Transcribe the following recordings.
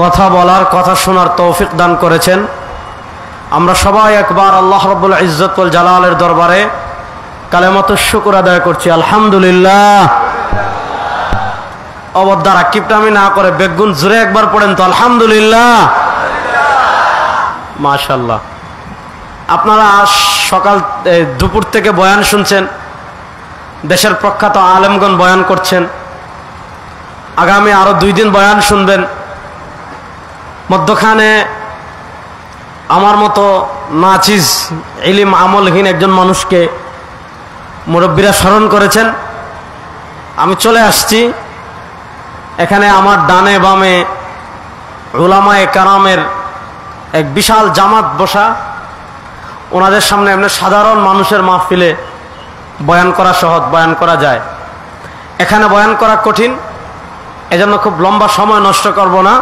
কথা বলার, কথা শোনার তৌফিক দান করেছেন। আমরা সবাই একবার আল্লাহ রাব্বুল ইজ্জত ওয়াল জালালের দরবারে কালেমাতুশ শুকর আদায় করছি, আলহামদুলিল্লাহ। অবদ্দার আকিবটা আমি না করে বেগুন জোরে একবার পড়েন তো, আলহামদুলিল্লাহ, মাশাআল্লাহ। আপনারা সকাল দুপুর থেকে বয়ান শুনছেন, দেশের প্রখ্যাত আলেমগণ বয়ান করছেন। আগামী আরো 2 দিন বয়ান শুনবেন। মধ্যখানে আমার মতো নাচিজ ইলম আমলহীন একজন মানুষকে মুরব্বীরা স্মরণ করেছেন। আমি চলে আসছি। এখানে আমার ডানে বামে উলামায়ে কেরামের এক বিশাল জামাত বসা। ওনাদের সামনে এমনি সাধারণ মানুষের মাহফিলে বয়ান করা সহজ, বয়ান করা যায়। এখানে বয়ান করা কঠিন, এজন্য খুব লম্বা সময় নষ্ট করব না।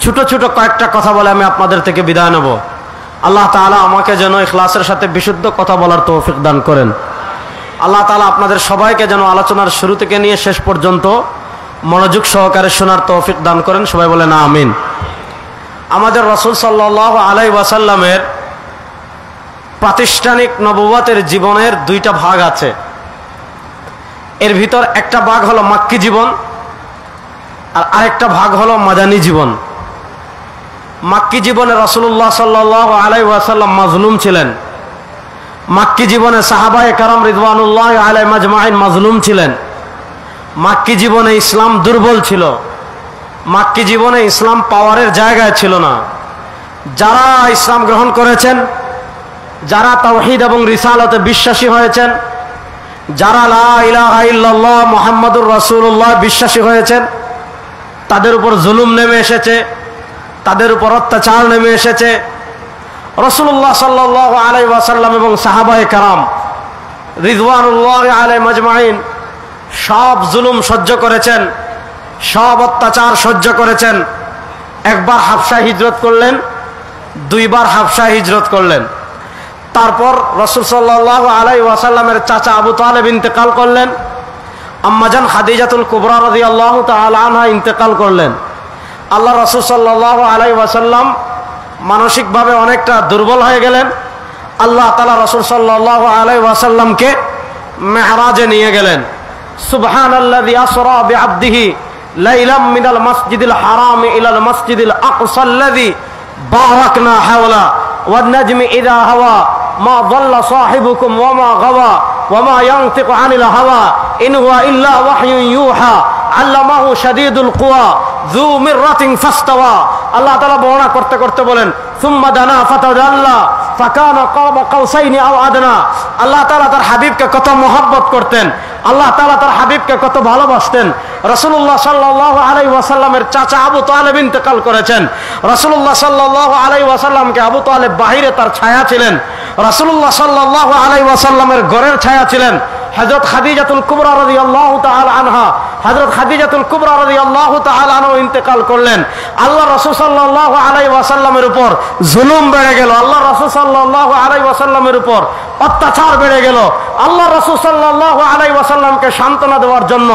ছোট ছোট কয়েকটা কথা বলে আমি আপনাদের থেকে বিদায় নেব। আল্লাহ তাআলা আমাকে যেন ইখলাসের সাথে বিশুদ্ধ কথা বলার তৌফিক দান করেন। আল্লাহ তাআলা আপনাদের সবাইকে যেন আলোচনার শুরু থেকে নিয়ে শেষ পর্যন্ত মনোযোগ সহকারে শোনার তৌফিক দান করেন। সবাই বলেন আমিন। আমাদের রাসূল সাল্লাল্লাহু আলাইহি ওয়াসাল্লামের প্রাতিষ্ঠানিক নবুয়তের জীবনের 2টা ভাগ আছে। এর ভিতর একটা ভাগ হলো মাক্কি জীবন, আর আরেকটা ভাগ হলো মাদানী জীবন। মাক্কি জীবনে রাসূলুল্লাহ সাল্লাল্লাহু আলাইহি ওয়াসাল্লাম মাজলুম ছিলেন। মাক্কি জীবনে সাহাবায়ে কেরাম রিদওয়ানুল্লাহি আলাইহিম আজমাইন মাজলুম ছিলেন। মাক্কি জীবনে ইসলাম দুর্বল ছিল। মাক্কি জীবনে ইসলাম পাওয়ারের জায়গায় ছিল না। যারা ইসলাম গ্রহণ করেছেন, যারা তাওহীদ এবং রিসালাতে বিশ্বাসী হয়েছেন, যারা লা ইলাহা ইল্লাল্লাহ মুহাম্মাদুর রাসূলুল্লাহ বিশ্বাসী হয়েছেন, তাদের উপর জুলুম নেমে এসেছে, তাদের উপর অত্যাচার নেমে এসেছে। রাসূলুল্লাহ সাল্লাল্লাহু আলাইহি ওয়াসাল্লাম এবং সাহাবায়ে কেরাম রিদওয়ানুল্লাহি আলাইহিম আজমাইন সব জুলুম সহ্য করেছেন, সব অত্যাচার সহ্য করেছেন। একবার হাবশা হিজরত করলেন, 2 বার হাবশা হিজরত করলেন। তারপর রাসূল সাল্লাল্লাহু আলাইহি ওয়াসাল্লামের চাচা আবু তালেব ইন্তেকাল করলেন। আম্মাজান খাদিজাতুল কুবরা রাদিয়াল্লাহু তাআলা আনহা ইন্তেকাল করলেন। আল্লাহ রাসূল সাল্লাল্লাহু আলাইহি ওয়াসাল্লাম মানসিকভাবে অনেকটা দুর্বল হয়ে গেলেন। আল্লাহ তাআলা রাসূল সাল্লাল্লাহু আলাইহি ওয়াসাল্লামকে মেহরাজে নিয়ে গেলেন। সুবহানাল্লাযী আসরা বিআবদিহি লাইলাম মিনাল মাসজিদিল হারাম ইলাল মাসজিদিল আকসাল্লাযী বারাকনা হাওলা ওয়ান নাজমি ইযা হাওয়া মা যাল্লা সাহিবুকুম ওয়া মা গাওয়া ওয়া মা ইয়ানতিকু আনিল হাওয়া ইন হুয়া ইল্লা ওয়াহয়ুন ইউহা আল্লামাহু শাদীদুল কুওয়া যু মিররাতিন ফাস্তাওয়া। আল্লাহ তাআলা বর্ণনা করতে করতে বলেন সুম্মা দানা ফাতাদাল্লা ফাকানা কাবা কাউসাইনি আও আদনা। আল্লাহ তাআলা তার হাবিবকে কত মহব্বত করতেন, আল্লাহ তাআলা তার হাবিবকে কত ভালোবাসতেন। রাসূলুল্লাহ সাল্লাল্লাহু আলাইহি ওয়াসাল্লামের চাচা আবু তালেব ইন্তেকাল করেছেন। রাসূলুল্লাহ সাল্লাল্লাহু আলাইহি ওয়াসাল্লামকে আবু তালেব বাহিরে তার ছায়া ছিলেন। রাসূলুল্লাহ সাল্লাল্লাহু আলাইহি ওয়াসাল্লামের ঘরের ছায়া ছিলেন। হযরত খাদিজাতুল কুবরা রাদিয়াল্লাহু তাআলা আনহা, হযরত খাদিজাতুল কুবরা রাদিয়াল্লাহু তাআলা আনহা ইন্তেকাল করলেন। আল্লাহ রাসূল সাল্লাল্লাহু আলাইহি ওয়াসাল্লামের উপর জুলুম বেড়ে গেল। আল্লাহ রাসূল সাল্লাল্লাহু আলাইহি ওয়াসাল্লামের উপর অত্যাচার বেড়ে গেল। আল্লাহ রাসূল সাল্লাল্লাহু আলাইহি ওয়াসাল্লামকে সান্ত্বনা দেওয়ার জন্য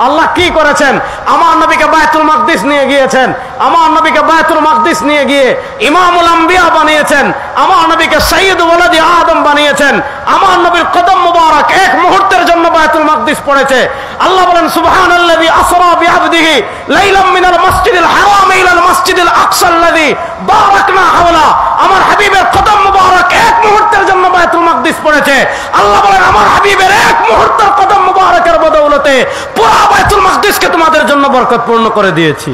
আল্লাহ কি করেছেন? আমার নবীকে বায়তুল মাকদিস নিয়ে গিয়েছেন। আমার নবীকে বায়তুল মাকদিস নিয়ে গিয়ে ইমামুল আম্বিয়া বানিয়েছেন। আমার নবীকে সাইয়্যিদু ওয়ালাদি আদম বানিয়েছেন। আমার নবীর কদম মুবারক এক মুহূর্তের জন্য বায়তুল মাকদিস পড়েছে। আল্লাহ বলেন সুবহানাল্লাযী আসরা বিআবদিহি লাইলাম মিনাল মাসজিদিল হারাম ইলাল মাসজিদিল আকসাল্লাযী বারাকনা হাওলা। আমার হাবিবের কদম মুবারক এক মুহূর্তের জন্য বায়তুল মাকদিস পড়েছে। আল্লাহ বলেন আমার হাবিবের এক মুহূর্তের কদম মুবারকের বদৌলতে পুরো বায়তুল মাকদিসকে তোমাদের জন্য বরকতপূর্ণ করে দিয়েছি।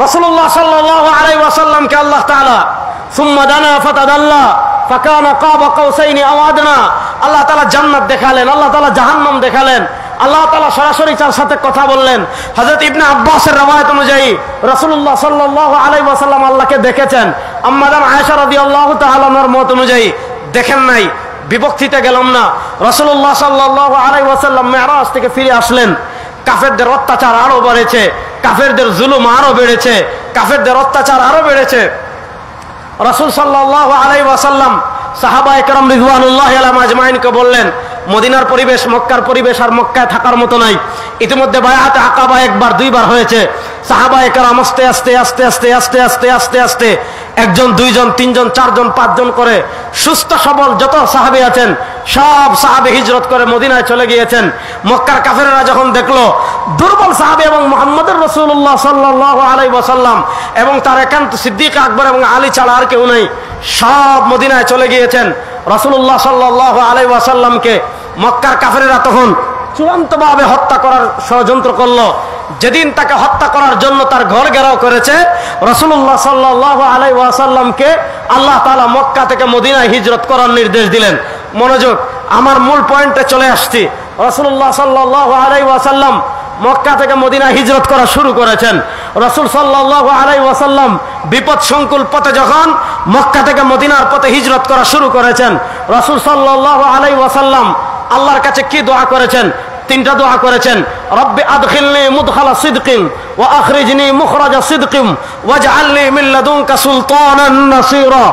রাসূলুল্লাহ সাল্লাল্লাহু আলাইহি ওয়াসাল্লামকে আল্লাহ তাআলা সুম্মা দানা ফাতাদাল্লা ফাকানা কাবা কাউসাইনি আও আদনা। আল্লাহ তাআলা জান্নাত দেখালেন, আল্লাহ তাআলা জাহান্নাম দেখালেন, আল্লাহ তাআলা সরাসরি তার সাথে কথা বললেন। হযরত ইবনে আব্বাসের রওয়ায়াত অনুযায়ী রাসূলুল্লাহ সাল্লাল্লাহু আলাইহি ওয়াসাল্লাম আল্লাহকে দেখেছেন। আম্মা জান আয়েশা রাদিয়াল্লাহু তাআলা আনহার মত অনুযায়ী দেখেন নাই, বিভক্তিতে গেলাম না। রাসূলুল্লাহ সাল্লাল্লাহু আলাইহি ওয়াসাল্লাম মেরাজ থেকে ফিরে আসলেন। কাফেরদের অত্যাচার আরো বেড়েছে, কাফেরদের জুলুম আরো বেড়েছে, কাফেরদের অত্যাচার আরো বেড়েছে। রাসূল সাল্লাল্লাহু আলাইহি ওয়াসাল্লাম সাহাবায়ে কেরাম রিদওয়ানুল্লাহি আলাইহিম আজমাইনকে বললেন, মদিনার পরিবেশ মক্কার পরিবেশ আর মক্কায় থাকার মতো নাই। ইতিমধ্যে বায়াতে আকাবা 1 বার 2 বার হয়েছে। সাহাবায়ে কেরাম আস্তে আস্তে আস্তে আস্তে আস্তে আস্তে আস্তে আস্তে একজন, দুইজন, তিনজন, চারজন, পাঁচজন করে সুস্থ সবল যত সাহাবী আছেন সব সাহাবী হিজরত করে মদিনায় চলে গিয়েছেন। মক্কার কাফেররা যখন দেখলো দুর্বল সাহাবী এবং মুহাম্মদুর রাসূলুল্লাহ সাল্লাল্লাহু আলাইহি ওয়াসাল্লাম এবং তার একান্ত সিদ্দিক আকবর এবং আলী ছাড়া আর কেউ নাই, সব মদিনায় চলে গিয়েছেন। রাসূলুল্লাহ সাল্লাল্লাহু আলাইহি ওয়াসাল্লামকে মক্কার কাফেররা তখন চূড়ান্তভাবে হত্যা করার ষড়যন্ত্র করলো। যেদিন তাকে হত্যা করার জন্য তার ঘর ঘেরাও করেছে, রাসূলুল্লাহ সাল্লাল্লাহু আলাইহি ওয়াসাল্লামকে আল্লাহ তাআলা মক্কা থেকে মদিনায় হিজরত করার নির্দেশ দিলেন। মনোযোগ, আমার মূল পয়েন্টে চলে আসছি। রাসূলুল্লাহ সাল্লাল্লাহু আলাইহি ওয়াসাল্লাম মক্কা থেকে মদিনায় হিজরত করা শুরু করেছেন। রাসূল সাল্লাল্লাহু আলাইহি ওয়াসাল্লাম বিপদ সংকুল পথে যখন মক্কা থেকে মদিনার পথে হিজরত করা শুরু করেছেন, রাসূল সাল্লাল্লাহু আলাইহি ওয়াসাল্লাম আল্লাহর কাছে কি দোয়া করেছেন? তিনটা দোয়া করেছেন। রব্বি আদখিলনি মুদখালা সিদকিন ওয়া আখরিজনি মুখরাজা সিদকিন ওয়াজআলনি মিন লাদুনকা সুলতানান নাসীরা।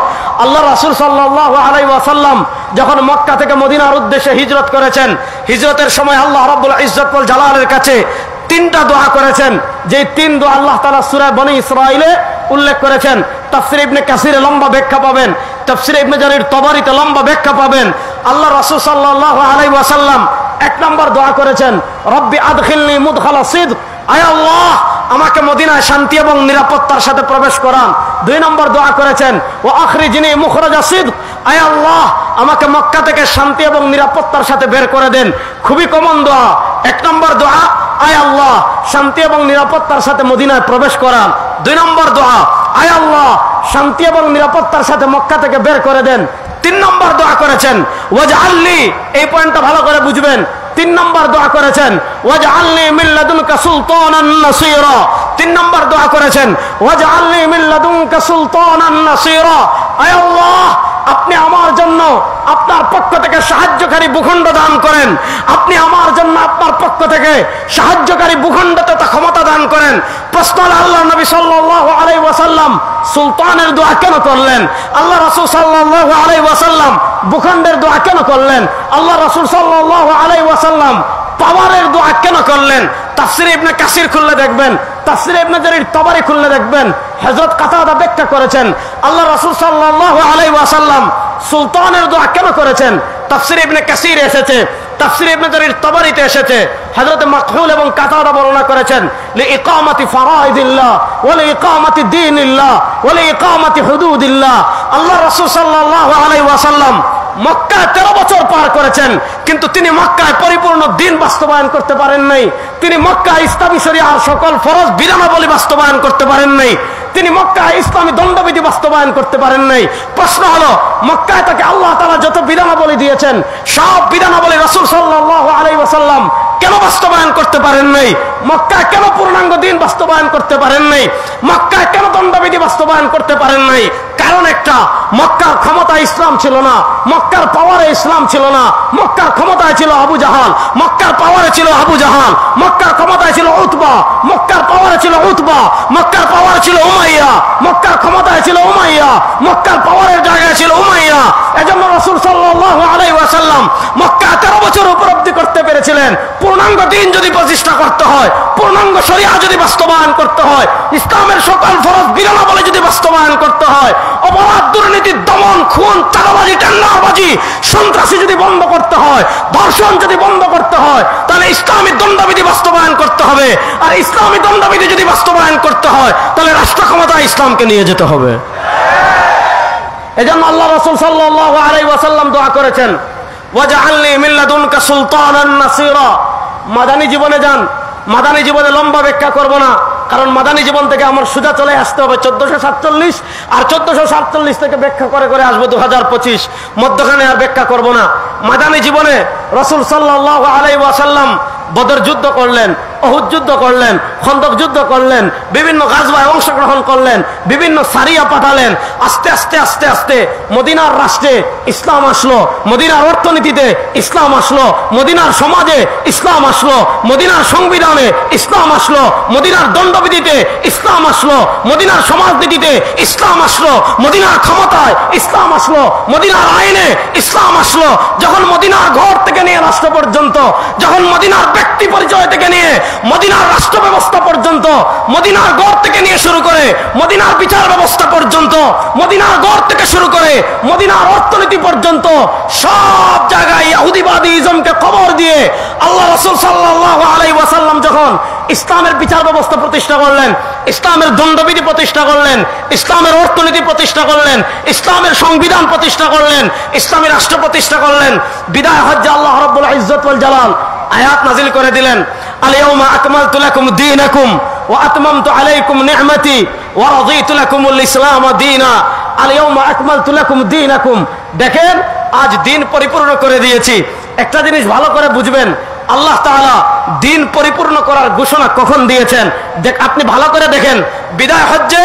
আল্লাহ রাসূল সাল্লাল্লাহু আলাইহি ওয়াসাল্লাম যখন মক্কা থেকে মদিনার উদ্দেশ্যে হিজরত করেছেন, হিজরতের সময় আল্লাহ রাব্বুল ইজ্জত ওয়াল জালালের কাছে তিনটা দোয়া করেছেন, যে তিন দোয়া আল্লাহ তাআলা সূরা বনী ইসরাঈলে উল্লেখ করেছেন। তাফসীর ইবনে কাসিরে লম্বা ব্যাখ্যা পাবেন, তাফসীর ইবনে জারীর তাবারিতে লম্বা ব্যাখ্যা পাবেন। আল্লাহ রাসূল সাল্লাল্লাহু আলাইহি ওয়াসাল্লাম এক নম্বর দোয়া করেছেন, রব্বি আদখিলনি মুদখালা সিদক, আয় আল্লাহ আমাকে মদিনায় শান্তি এবং নিরাপত্তার সাথে প্রবেশ করান। দুই নম্বর দোয়া করেছেন, ওয়া আখরিজনি মুখরাজা সিদক, আয় আল্লাহ আমাকে মক্কা থেকে শান্তি এবং নিরাপত্তার সাথে বের করে দেন। খুবই কমন দোয়া। এক নম্বর দোয়া, আয় আল্লাহ শান্তি এবং নিরাপত্তার সাথে মদিনায় প্রবেশ করান। দুই নম্বর দোয়া, আয় আল্লাহ শান্তি এবং নিরাপত্তার সাথে মক্কা থেকে বের করে দেন। তিন নম্বর দোয়া করেছেন, ওয়াজআলনি, এই পয়েন্টটা ভালো করে বুঝবেন। তিন নম্বর দোয়া করেছেন, ওয়াজআলনি মিন লাদুনকা সুলতানান নাসীরা। তিন নম্বর দোয়া করেছেন, ওয়াজআলনি মিন লাদুনকা সুলতানান নাসীরা, আয় আল্লাহ আপনি আমার জন্য আপনার পক্ষ থেকে সাহায্যকারী ভূখণ্ড দান করেন। আপনি আমার জন্য আপনার পক্ষ থেকে সাহায্যকারী ভূখণ্ড তথা ক্ষমতা দান করেন। প্রশ্ন হলো, আল্লাহ নবী সাল্লাল্লাহু আলাইহি ওয়াসাল্লাম সুলতানের দোয়া কেন করলেন? আল্লাহ রাসূল সাল্লাল্লাহু আলাইহি ওয়াসাল্লাম ভূখণ্ডের দোয়া কেন করলেন? আল্লাহ রাসূল সাল্লাল্লাহু আলাইহি ওয়াসাল্লাম পাওয়ারের দোয়া কেন করলেন? তাফসীর ইবনে কাসির খুললে দেখবেন, তাফসীর ইবনে জারীর তাবারি খুললে দেখবেন, হযরত কাতাদা ব্যাখ্যা করেছেন আল্লাহ রাসূল সাল্লাল্লাহু আলাইহি ওয়াসাল্লাম সুলতানের দোয়া কেন করেছেন। তাফসীর ইবনে কাসির এসেছে, তাফসীর ইবনে জারীর তাবারিতে এসেছে, হযরত মাকহুল এবং কাতাদা বর্ণনা করেছেন, লিইকামাতি ফারাইদিল্লাহ ওয়া লিইকামাতি দীনিল্লাহ ওয়া লিইকামাতি হুদুদিল্লাহ। আল্লাহ রাসূল সাল্লাল্লাহু আলাইহি ওয়াসাল্লাম মক্কায় 13 বছর পার করেছেন, কিন্তু তিনি মক্কায় পরিপূর্ণ দ্বীন বাস্তবায়ন করতে পারেন নাই। তিনি মক্কায় ইসলামী শরিয়ার সকল ফরজ বিধানাবলী বাস্তবায়ন করতে পারেন নাই। তিনি মক্কায় ইসলামী দণ্ডবিধি বাস্তবায়ন করতে পারেন নাই। প্রশ্ন হলো, মক্কায় তাকে আল্লাহ তাআলা যত বিধানাবলী দিয়েছেন সব বিধানাবলী রাসূল সাল্লাল্লাহু আলাইহি ওয়াসাল্লাম কেন বাস্তবায়ন করতে পারেন নাই? মক্কায় কেন পূর্ণাঙ্গ দ্বীন বাস্তবায়ন করতে পারেন নাই? মক্কায় কেন দণ্ডবিধি বাস্তবায়ন করতে পারেন নাই? কারণ একটা, মক্কার ক্ষমতায় ইসলাম ছিল না, মক্কার পাওয়ারে ইসলাম ছিল না। মক্কার ক্ষমতায় ছিল আবু জাহাল, মক্কার পাওয়ারে ছিল আবু জাহাল। মক্কার ক্ষমতায় ছিল উতবা, মক্কার পাওয়ারে ছিল উতবা। মক্কার পাওয়ারে ছিল উমাইয়া, মক্কার ক্ষমতায় ছিল উমাইয়া। মক্কার পাওয়ারের জায়গায় ছিল উমাইয়া। এজন্য রাসূল সাল্লাল্লাহু আলাইহি ওয়াসাল্লাম মক্কা 13 বছর উপলব্ধি করতে পেরেছিলেন, পূর্ণাঙ্গ দ্বীন যদি প্রতিষ্ঠা করতে হয়, পূর্ণাঙ্গ শরিয়া যদি বাস্তবায়ন করতে হয়, ইসলামের সকল ফরজ বিধানাবলী যদি বাস্তবায়ন করতে হয়, অপরাধ, দুর্নীতি, দমন, খুন, চাঁদাবাজি, টেন্ডারবাজি, সন্ত্রাসী যদি বন্ধ করতে হয়, ধর্ষণ যদি বন্ধ করতে হয়, তাহলে ইসলামী দণ্ডবিধি বাস্তবায়ন করতে হবে। আর ইসলামী দণ্ডবিধি যদি বাস্তবায়ন করতে হয়, তাহলে রাষ্ট্র ক্ষমতায় ইসলামকে নিয়ে যেতে হবে। এজন্য আল্লাহ রাসূল সাল্লাল্লাহু আলাইহি ওয়াসাল্লাম দোয়া করেছেন, ওয়াজআলনি মিন লাদুনকা সুলতানান নাসীরা। মাদানী জীবনে যান, মাদানী জীবনে লম্বা ব্যাখ্যা করব না, কারণ মাদানী জীবন থেকে আমার সোজা চলে আসতে হবে 1447, আর 1447 থেকে ব্যাখ্যা করে করে আসবো 2025, মধ্যখানে আর ব্যাখ্যা করব না। মাদানী জীবনে রাসূল সাল্লাল্লাহু আলাইহি ওয়াসাল্লাম বদর যুদ্ধ করলেন, উহুদ যুদ্ধ করলেন, খন্দক যুদ্ধ করলেন, বিভিন্ন গাজওয়ায় অংশগ্রহণ করলেন, বিভিন্ন সারিয়া পাঠালেন। আস্তে আস্তে আস্তে আস্তে মদিনার রাষ্ট্রে ইসলাম আসলো, মদিনার অর্থনীতিতে ইসলাম আসলো, মদিনার সমাজে ইসলাম আসলো, মদিনার সংবিধানে ইসলাম আসলো, মদিনার দণ্ডবিধিতে ইসলাম আসলো, মদিনার সমাজনীতিতে ইসলাম আসলো, মদিনার ক্ষমতায় ইসলাম আসলো, মদিনার আইনে ইসলাম আসলো। যখন মদিনার ঘর থেকে থেকে নিয়ে রাষ্ট্র পর্যন্ত, যখন মদিনার ব্যক্তি পরিচয় থেকে নিয়ে মদিনার রাষ্ট্র ব্যবস্থা পর্যন্ত, মদিনার গড় থেকে নিয়ে শুরু করে মদিনার বিচার ব্যবস্থা পর্যন্ত, মদিনার গড় থেকে শুরু করে মদিনার অর্থনীতি পর্যন্ত সব জায়গায় ইহুদিবাদী ইজমকে খবর দিয়ে আল্লাহ রাসূল সাল্লাল্লাহু আলাইহি ওয়াসাল্লাম যখন ইসলামের বিচার ব্যবস্থা প্রতিষ্ঠা করলেন, ইসলামের দণ্ডবিধি প্রতিষ্ঠা করলেন, ইসলামের অর্থনীতি প্রতিষ্ঠা করলেন, ইসলামের সংবিধান প্রতিষ্ঠা করলেন, ইসলামী রাষ্ট্র প্রতিষ্ঠা করলেন, বিদায় হজ্জে আল্লাহ রাব্বুল ইজ্জত ওয়াল জালাল আয়াত নাযিল করে দিলেন, আল ইয়াউমা আকমালতু লাকুম দীনাকুম ওয়া আতমামতু আলাইকুম নি'মাতি ওয়া রাদিতু লাকুমুল ইসলাম দীনা। আল ইয়াউমা আকমালতু লাকুম দীনাকুম, দেখেন আজ দিন পরিপূর্ণ করে দিয়েছি। একটা জিনিস ভালো করে বুঝবেন, আল্লাহ তাআলা দিন পরিপূর্ণ করার ঘোষণা কখন দিয়েছেন আপনি ভালো করে দেখেন। বিদায় হজ্জে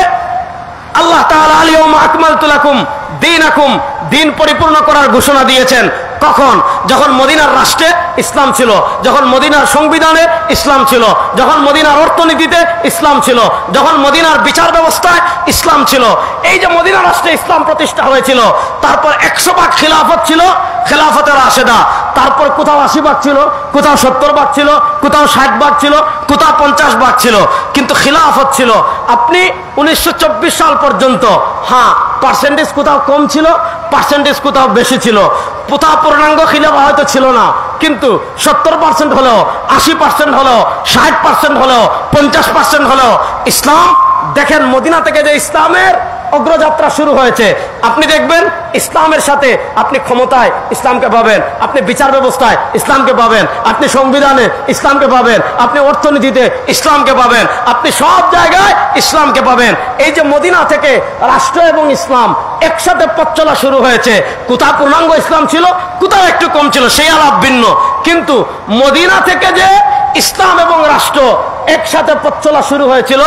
আল্লাহ তাআলা আল ইয়াউমা আকমালতু লাকুম দীনাকুম, দিন পরিপূর্ণ করার ঘোষণা দিয়েছেন কখন? যখন মদিনার রাষ্ট্রে ইসলাম ছিল, যখন মদিনার সংবিধানে ইসলাম ছিল, যখন মদিনার অর্থনীতিতে ইসলাম ছিল, যখন মদিনার বিচার ব্যবস্থায় ইসলাম ছিল। এই যে মদিনা রাষ্ট্রে ইসলাম প্রতিষ্ঠা হয়েছিল, তারপর 100 ভাগ খিলাফত ছিল, খেলাফতের রাশেদা, তারপর কোথাও 80 ভাগ ছিল, কোথাও 70 ভাগ ছিল, কোথাও 60 ভাগ ছিল, কোথাও 50 ভাগ ছিল, কিন্তু খিলাফত ছিল। আপনি 1924 সাল পর্যন্ত, হ্যাঁ পার্সেন্টেজ কোথাও কম ছিল, পার্সেন্টেজ কোথাও বেশি ছিল, কোথাও পূর্ণাঙ্গ খিলাফা হয়তো ছিল না, কিন্তু 70% হলেও, 80% হলেও, 60% হলেও, 50% হলেও ইসলাম। দেখেন মদিনা থেকে যে ইসলামের অগ্রযাত্রা শুরু হয়েছে, আপনি দেখবেন ইসলামের সাথে আপনি ক্ষমতায় ইসলামকে পাবেন, আপনি বিচার ব্যবস্থায় ইসলামকে পাবেন, আপনি সংবিধানে ইসলামকে পাবেন, আপনি অর্থনীতিতে ইসলামকে পাবেন, আপনি সব জায়গায় ইসলামকে পাবেন। এই যে মদিনা থেকে রাষ্ট্র এবং ইসলাম একসাথে পথ চলা শুরু হয়েছে, কোথাও পূর্ণাঙ্গ ইসলাম ছিল, কোথাও একটু কম ছিল, সেই আলাপ ভিন্ন, কিন্তু মদিনা থেকে যে ইসলাম এবং রাষ্ট্র একসাথে পথ চলা শুরু হয়েছিল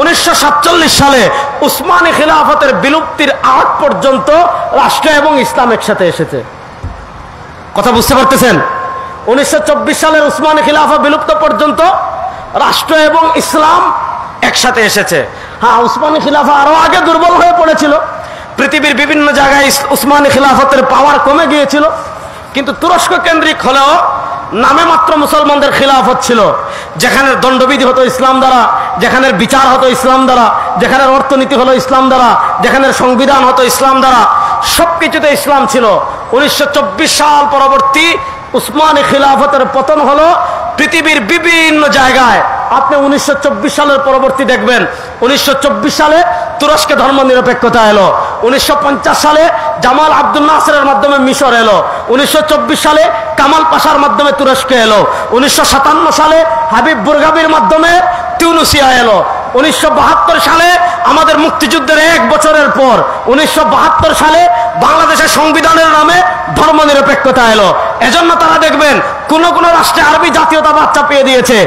1947 সালে উসমানী খিলাফতের বিলুপ্তির আগ পর্যন্ত রাষ্ট্র এবং ইসলাম একসাথে এসেছে। কথা বুঝতে পারতেছেন? 1924 সালের উসমানী খিলাফা বিলুপ্ত পর্যন্ত রাষ্ট্র এবং ইসলাম একসাথে এসেছে। হ্যাঁ, উসমানী খিলাফা আরো আগে দুর্বল হয়ে পড়েছিল, পৃথিবীর বিভিন্ন জায়গায় উসমানী খিলাফতের পাওয়ার কমে গিয়েছিল, কিন্তু তুরস্ক কেন্দ্রিক হলেও নামে মাত্র মুসলমানদের খিলাফত ছিল, যেখানে দণ্ডবিধি হতো ইসলাম দ্বারা, যেখানে বিচার হতো ইসলাম দ্বারা, যেখানে অর্থনীতি হলো ইসলাম দ্বারা, যেখানে সংবিধান হতো ইসলাম দ্বারা, সবকিছুতে ইসলাম ছিল। 1924 সাল পরবর্তী উসমানী খিলাফতের পতন হলো পৃথিবীর বিভিন্ন জায়গায়। আপনি 1924 সালের পরবর্তী দেখবেন, 1924 সালে তুরস্কে ধর্ম নিরপেক্ষতা এলো, 1950 সালে জামাল আব্দুল নাসেরের মাধ্যমে মিশর এলো, 1924 সালে কামাল পাশার মাধ্যমে তুরস্কে এলো, 1957 সালে হাবিব বুরগাবির মাধ্যমে তিউনিসিয়া এলো, 1972 সালে আমাদের মুক্তিযুদ্ধের 1 বছরের পর 1972 সালে বাংলাদেশের সংবিধানের নামে ধর্ম নিরপেক্ষতা এলো। এজন্য তারা দেখবেন কোন কোন রাষ্ট্রে আরবি জাতীয়তাবাদ চাপিয়ে দিয়েছে।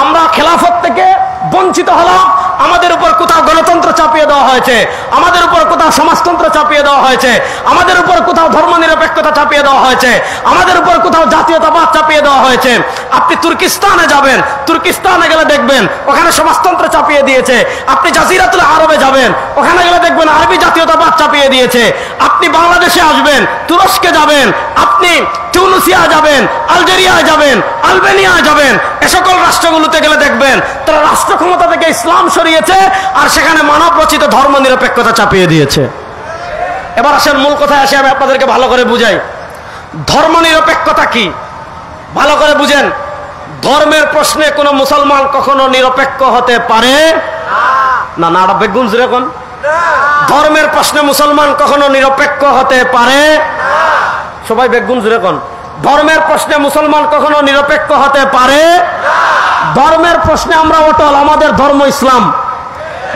আমরা খেলাফত থেকে বঞ্চিত হলাম, আমাদের উপর কোথাও গণতন্ত্র চাপিয়ে দেওয়া হয়েছে, আমাদের উপর কোথাও সমাজতন্ত্র চাপিয়ে দেওয়া হয়েছে, আমাদের উপর কোথাও ধর্ম নিরপেক্ষতা চাপিয়ে দেওয়া হয়েছে, আমাদের উপর কোথাও জাতীয়তাবাদ চাপিয়ে দেওয়া হয়েছে। আপনি তুর্কিস্তানে যাবেন, তুর্কিস্তানে গেলে দেখবেন ওখানে সমাজতন্ত্র চাপিয়ে দিয়েছে। আপনি জাজিরাতুল আরবে যাবেন, ওখানে গেলে দেখবেন আরবি জাতীয়তাবাদ চাপিয়ে দিয়েছে। আপনি বাংলাদেশে আসবেন, তুরস্কে যাবেন, আপনি তিউনিসিয়া যাবেন, আলজেরিয়ায় যাবেন, আলবেনিয়ায় যাবেন, এ সকল রাষ্ট্রগুলোতে গেলে দেখবেন তারা রাষ্ট্র ক্ষমতা থেকে ইসলাম সরিয়েছে আর সেখানে মানব রচিত ধর্ম নিরপেক্ষতা চাপিয়ে দিয়েছে। এবার আসেন মূল কথায় আসে, আমি আপনাদেরকে ভালো করে বুঝাই ধর্ম নিরপেক্ষতা কি। ভালো করে বুঝেন, ধর্মের প্রশ্নে কোনো মুসলমান কখনো নিরপেক্ষ হতে পারে না। না, বেগুন যেরকম ধর্মের প্রশ্নে মুসলমান কখনো নিরপেক্ষ হতে পারে, সবাই বেগুন যেরকম ধর্মের প্রশ্নে মুসলমান কখনো নিরপেক্ষ হতে পারে। ধর্মের প্রশ্নে আমরা অটল, আমাদের ধর্ম ইসলাম।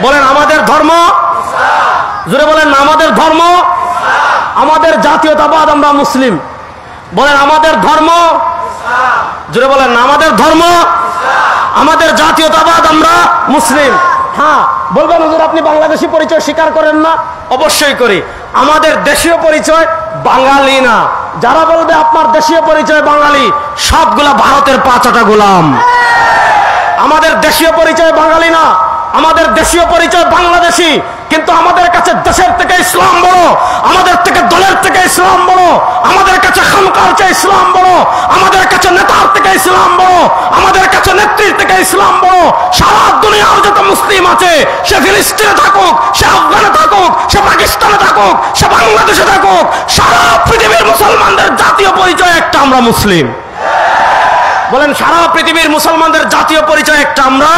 বলেন আমাদের ধর্ম, জোরে বলেন আমাদের ধর্ম, আমাদের জাতীয়তাবাদ আমরা মুসলিম। বলেন আমাদের ধর্ম, জোরে বলেন আমাদের ধর্ম, আমাদের জাতীয়তাবাদ আমরা মুসলিম। হ্যাঁ বলবেন হুজুর আপনি বাংলাদেশি পরিচয় স্বীকার করেন না? অবশ্যই করি। আমাদের দেশীয় পরিচয় বাঙালি না। যারা বলবে আপনার দেশীয় পরিচয় বাঙালি, সবগুলা ভারতের পাঁচটা গোলাম। আমাদের দেশীয় পরিচয় বাঙালি না, আমাদের দেশীয় পরিচয় বাংলাদেশি। কিন্তু আমাদের কাছে দেশের থেকে ইসলাম বড়, আমাদের থেকে দলের থেকে ইসলাম বড়, আমাদের কাছে খানকার চেয়ে ইসলাম বড়, আমাদের কাছে নেতার থেকে ইসলাম বড়, আমাদের কাছে নেত্রীর থেকে ইসলাম বড়। সারা দুনিয়ার যত মুসলিম আছে, সে ফিলিস্তিনে থাকুক, সে আফগানে থাকুক, সে পাকিস্তানে থাকুক, সে বাংলাদেশে থাকুক, সারা পৃথিবীর মুসলমানদের জাতীয় পরিচয় একটা, আমরা মুসলিম। বলেন, সারা পৃথিবীর মুসলমানদের জাতীয় পরিচয় একটা, আমরা।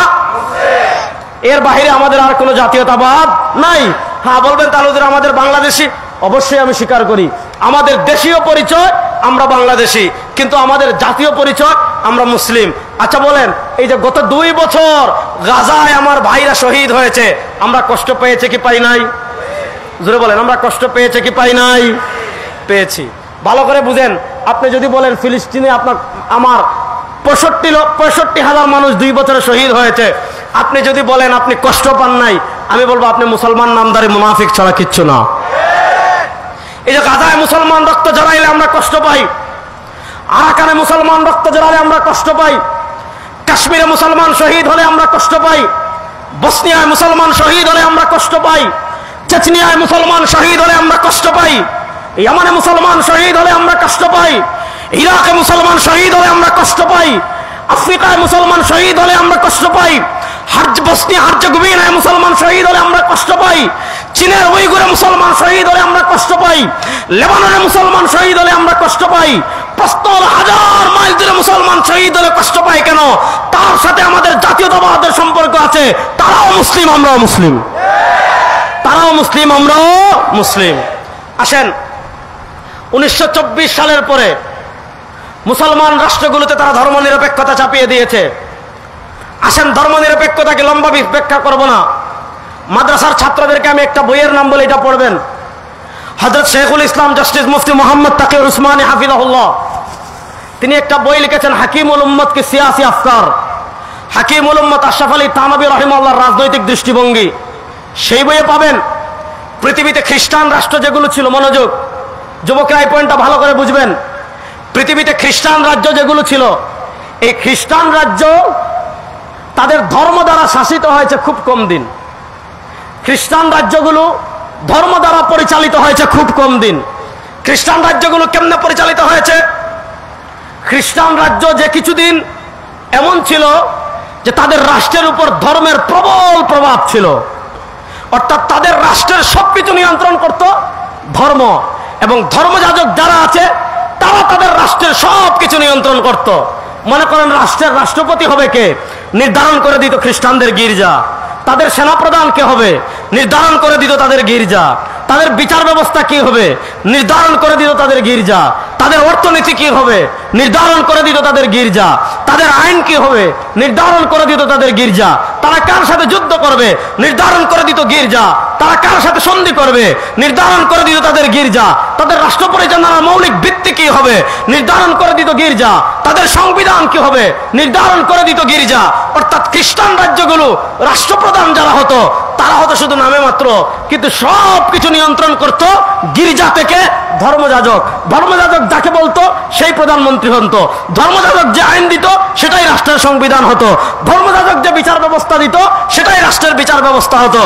এর বাইরে আমাদের আর কোনো জাতীয়তাবাদ নাই। হ্যাঁ বলবেন তাহলে আমাদের বাংলাদেশি, অবশ্যই আমি স্বীকার করি আমাদের দেশীয় পরিচয় আমরা বাংলাদেশি, কিন্তু আমাদের জাতীয় পরিচয় আমরা মুসলিম। আচ্ছা বলেন, এই যে গত 2 বছর গাজায় আমার ভাইরা শহীদ হয়েছে, আমরা কষ্ট পেয়েছে কি পাই নাই? জোরে বলেন, আমরা কষ্ট পেয়েছে কি পাই নাই? পেয়েছি। ভালো করে বুঝেন, আপনি যদি বলেন ফিলিস্তিনে আমার 65,000 মানুষ 2 বছরে শহীদ হয়েছে, আপনি যদি বলেন আপনি কষ্ট পান নাই, আমি বলবো আপনি মুসলমান নামদারি মুনাফিক ছাড়া কিচ্ছু না। এই যে গাজায় মুসলমান রক্ত ঝরাইলে আমরা কষ্ট পাই, আরাকানে মুসলমান রক্ত ঝরালে আমরা কষ্ট পাই, কাশ্মীরে মুসলমান শহীদ হলে আমরা কষ্ট পাই, বসনিয়ায় মুসলমান শহীদ হলে আমরা কষ্ট পাই, চেচনিয়ায় মুসলমান শহীদ হলে আমরা কষ্ট পাই, ইয়ামানে মুসলমান শহীদ হলে আমরা কষ্ট পাই, ইরাকে মুসলমান শহীদ হলে আমরা কষ্ট পাই, আফ্রিকায় মুসলমান শহীদ হলে আমরা কষ্ট পাই, বসনিয়া হার্জেগোভিনায় মুসলমান শহীদ হলে আমরা কষ্ট পাই, চীনের উইগুরে মুসলমান শহীদ হলে আমরা কষ্ট পাই, লেবাননে মুসলমান শহীদ হলে আমরা কষ্ট পাই, 70,000 মাইল দূরে মুসলমান শহীদ হলে কষ্ট পাই কেন? তার সাথে আমাদের জাতীয়তাবাদের সম্পর্ক আছে। তারাও মুসলিম, আমরাও মুসলিম, তারাও মুসলিম, আমরাও মুসলিম। আসেন, 1924 সালের পরে মুসলমান রাষ্ট্রগুলোতে তারা ধর্মনিরপেক্ষতা চাপিয়ে দিয়েছে। আসেন, ধর্মনিরপেক্ষতাকে লম্বা ব্যাখ্যা করব না। মাদ্রাসার ছাত্রদেরকে আমি একটা বইয়ের নাম বলে, এটা পড়বেন। হযরত শেখুল ইসলাম জাস্টিস মুফতি মোহাম্মদ তাকি উসমানী হাফিজাহুল্লাহ, তিনি একটা বই লিখেছেন হাকিমুল উম্মত কি সিয়াসি আফকার। হাকিমুল উম্মত আশরাফ আলী থানভী রাহিমাহুল্লাহর রাজনৈতিক দৃষ্টিভঙ্গি। সেই বইয়ে পাবেন পৃথিবীতে খ্রিস্টান রাষ্ট্র যেগুলো ছিল, মনোযোগ যুবকরা এই পয়েন্টটা ভালো করে বুঝবেন। পৃথিবীতে খ্রিস্টান রাজ্য যেগুলো ছিল, এই খ্রিস্টান রাজ্য তাদের ধর্ম দ্বারা শাসিত হয়েছে খুব কম দিন। খ্রিস্টান রাজ্যগুলো ধর্ম দ্বারা পরিচালিত হয়েছে খুব কম দিন। খ্রিস্টান রাজ্যগুলো কেমনে পরিচালিত হয়েছে? খ্রিস্টান রাজ্য যে কিছুদিন এমন ছিল যে তাদের রাষ্ট্রের উপর ধর্মের প্রবল প্রভাব ছিল, অর্থাৎ তাদের রাষ্ট্রের সবকিছু নিয়ন্ত্রণ করত ধর্ম, এবং ধর্মযাজক যারা আছে তারা তাদের রাষ্ট্রের সবকিছু নিয়ন্ত্রণ করত। মনে করেন রাষ্ট্রের রাষ্ট্রপতি হবে কে, নির্ধারণ করে দিত খ্রিস্টানদের গির্জা। তাদের সেনাপ্রধান কে হবে, নির্ধারণ করে দিত তাদের গির্জা। তাদের বিচার ব্যবস্থা কি হবে, নির্ধারণ করে দিত তাদের গির্জা। তাদের অর্থনীতি কি হবে, নির্ধারণ করে দিত তাদের গির্জা। তাদের আইন কি হবে, নির্ধারণ করে দিত তাদের গির্জা। তারা কার সাথে যুদ্ধ করবে, নির্ধারণ করে দিত গির্জা। তারা কার সাথে সন্ধি করবে, নির্ধারণ করে দিত তাদের গির্জা। তাদের রাষ্ট্র পরিচালনার মৌলিক ভিত্তি কি হবে, নির্ধারণ করে দিত গির্জা। তাদের সংবিধান কি হবে, নির্ধারণ করে দিত গির্জা। অর্থাৎ খ্রিস্টান রাজ্যগুলো রাষ্ট্রপ্রধান যারা হতো তারা হতো শুধু নামে মাত্র, কিন্তু সব কিছু নিয়ন্ত্রণ করত গির্জা থেকে ধর্মযাজক। ধর্মযাজক যাকে বলতো সেই প্রধানমন্ত্রী হতো। ধর্মযাজক যে আইন দিত সেটাই রাষ্ট্রের সংবিধান হতো। ধর্মযাজক যে বিচার ব্যবস্থা দিত সেটাই রাষ্ট্রের বিচার ব্যবস্থা হতো।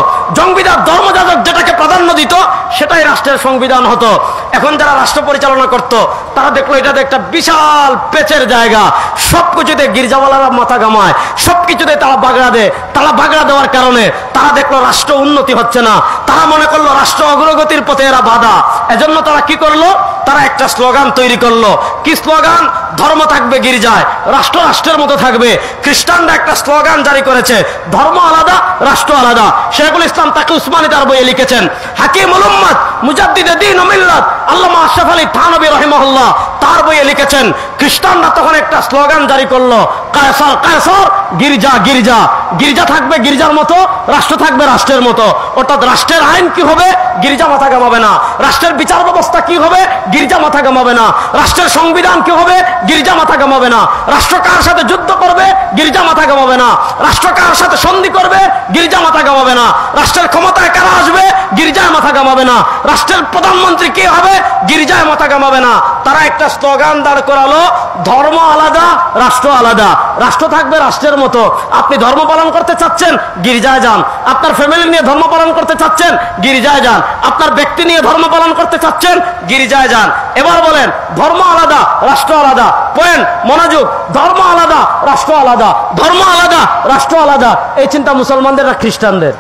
ধর্মযাজক যেটাকে প্রাধান্য দিত সেটাই রাষ্ট্রের সংবিধান হতো। এখন যারা রাষ্ট্র পরিচালনা করত তারা দেখলো এটাতে একটা বিশাল পেচের জায়গা, সবকিছুতে গির্জাওয়ালারা মাথা ঘামায়, সবকিছুতে তারা বাগড়া দেয়। তারা বাগড়া দেওয়ার কারণে তারা দেখলো রাষ্ট্র উন্নতি হচ্ছে না। তারা মনে করলো রাষ্ট্র অগ্রগতির পথে এরা বাধা। এজন্য তারা কি করলো, তারা একটা স্লোগান তৈরি করলো। কি স্লোগান? ধর্ম থাকবে গির্জায়, রাষ্ট্র রাষ্ট্রের মতো থাকবে। খ্রিস্টানরা একটা স্লোগান জারি করেছে, ধর্ম আলাদা রাষ্ট্র আলাদা। শেখুল ইসলাম তাকি উসমানী তার বইয়ে লিখেছেন, হাকিমুল উম্মত মুজাদ্দিদে দ্বীন ও মিল্লাত আল্লামা আশরাফ আলী থানভী রাহিমাহুল্লাহ তার বইয়ে লিখেছেন, খ্রিস্টানরা তখন একটা স্লোগান জারি করলো, কায়সার কায়সার, গির্জা গির্জা। গির্জা থাকবে গির্জার মতো, রাষ্ট্র থাকবে রাষ্ট্রের মতো। অর্থাৎ রাষ্ট্রের আইন কি হবে, গির্জা মাথা ঘামাবে না। রাষ্ট্রের বিচার ব্যবস্থা কি হবে, গির্জা মাথা ঘামাবে না। রাষ্ট্রের সংবিধান কি হবে, গির্জা মাথা ঘামাবে না। রাষ্ট্র কার সাথে যুদ্ধ করবে, গির্জা মাথা ঘামাবে না। রাষ্ট্র কার সাথে সন্ধি করবে, গির্জা মাথা ঘামাবে না। রাষ্ট্রের ক্ষমতায় কারা আসবে, গির্জা গির্জায় মাথা ঘামাবে না, রাষ্ট্রের প্রধানমন্ত্রী কে হবে গির্জায় মাথা ঘামাবে না। তারা একটা স্লোগান দাঁড় করালো, ধর্ম আলাদা রাষ্ট্র আলাদা। রাষ্ট্র থাকবে রাষ্ট্রের মতো। আপনি ধর্ম পালন করতে চাচ্ছেন গির্জায় যান, আপনার ফ্যামিলি নিয়ে ধর্ম পালন করতে চাচ্ছেন গির্জায় যান, আপনার ব্যক্তি নিয়ে ধর্ম পালন করতে চাচ্ছেন গির্জায় যান। এবার বলেন ধর্ম আলাদা রাষ্ট্র আলাদা, পয়েন্ট মনোযোগ, ধর্ম আলাদা রাষ্ট্র আলাদা, ধর্ম আলাদা রাষ্ট্র আলাদা। এই চিন্তা মুসলমানদের না খ্রিস্টানদের?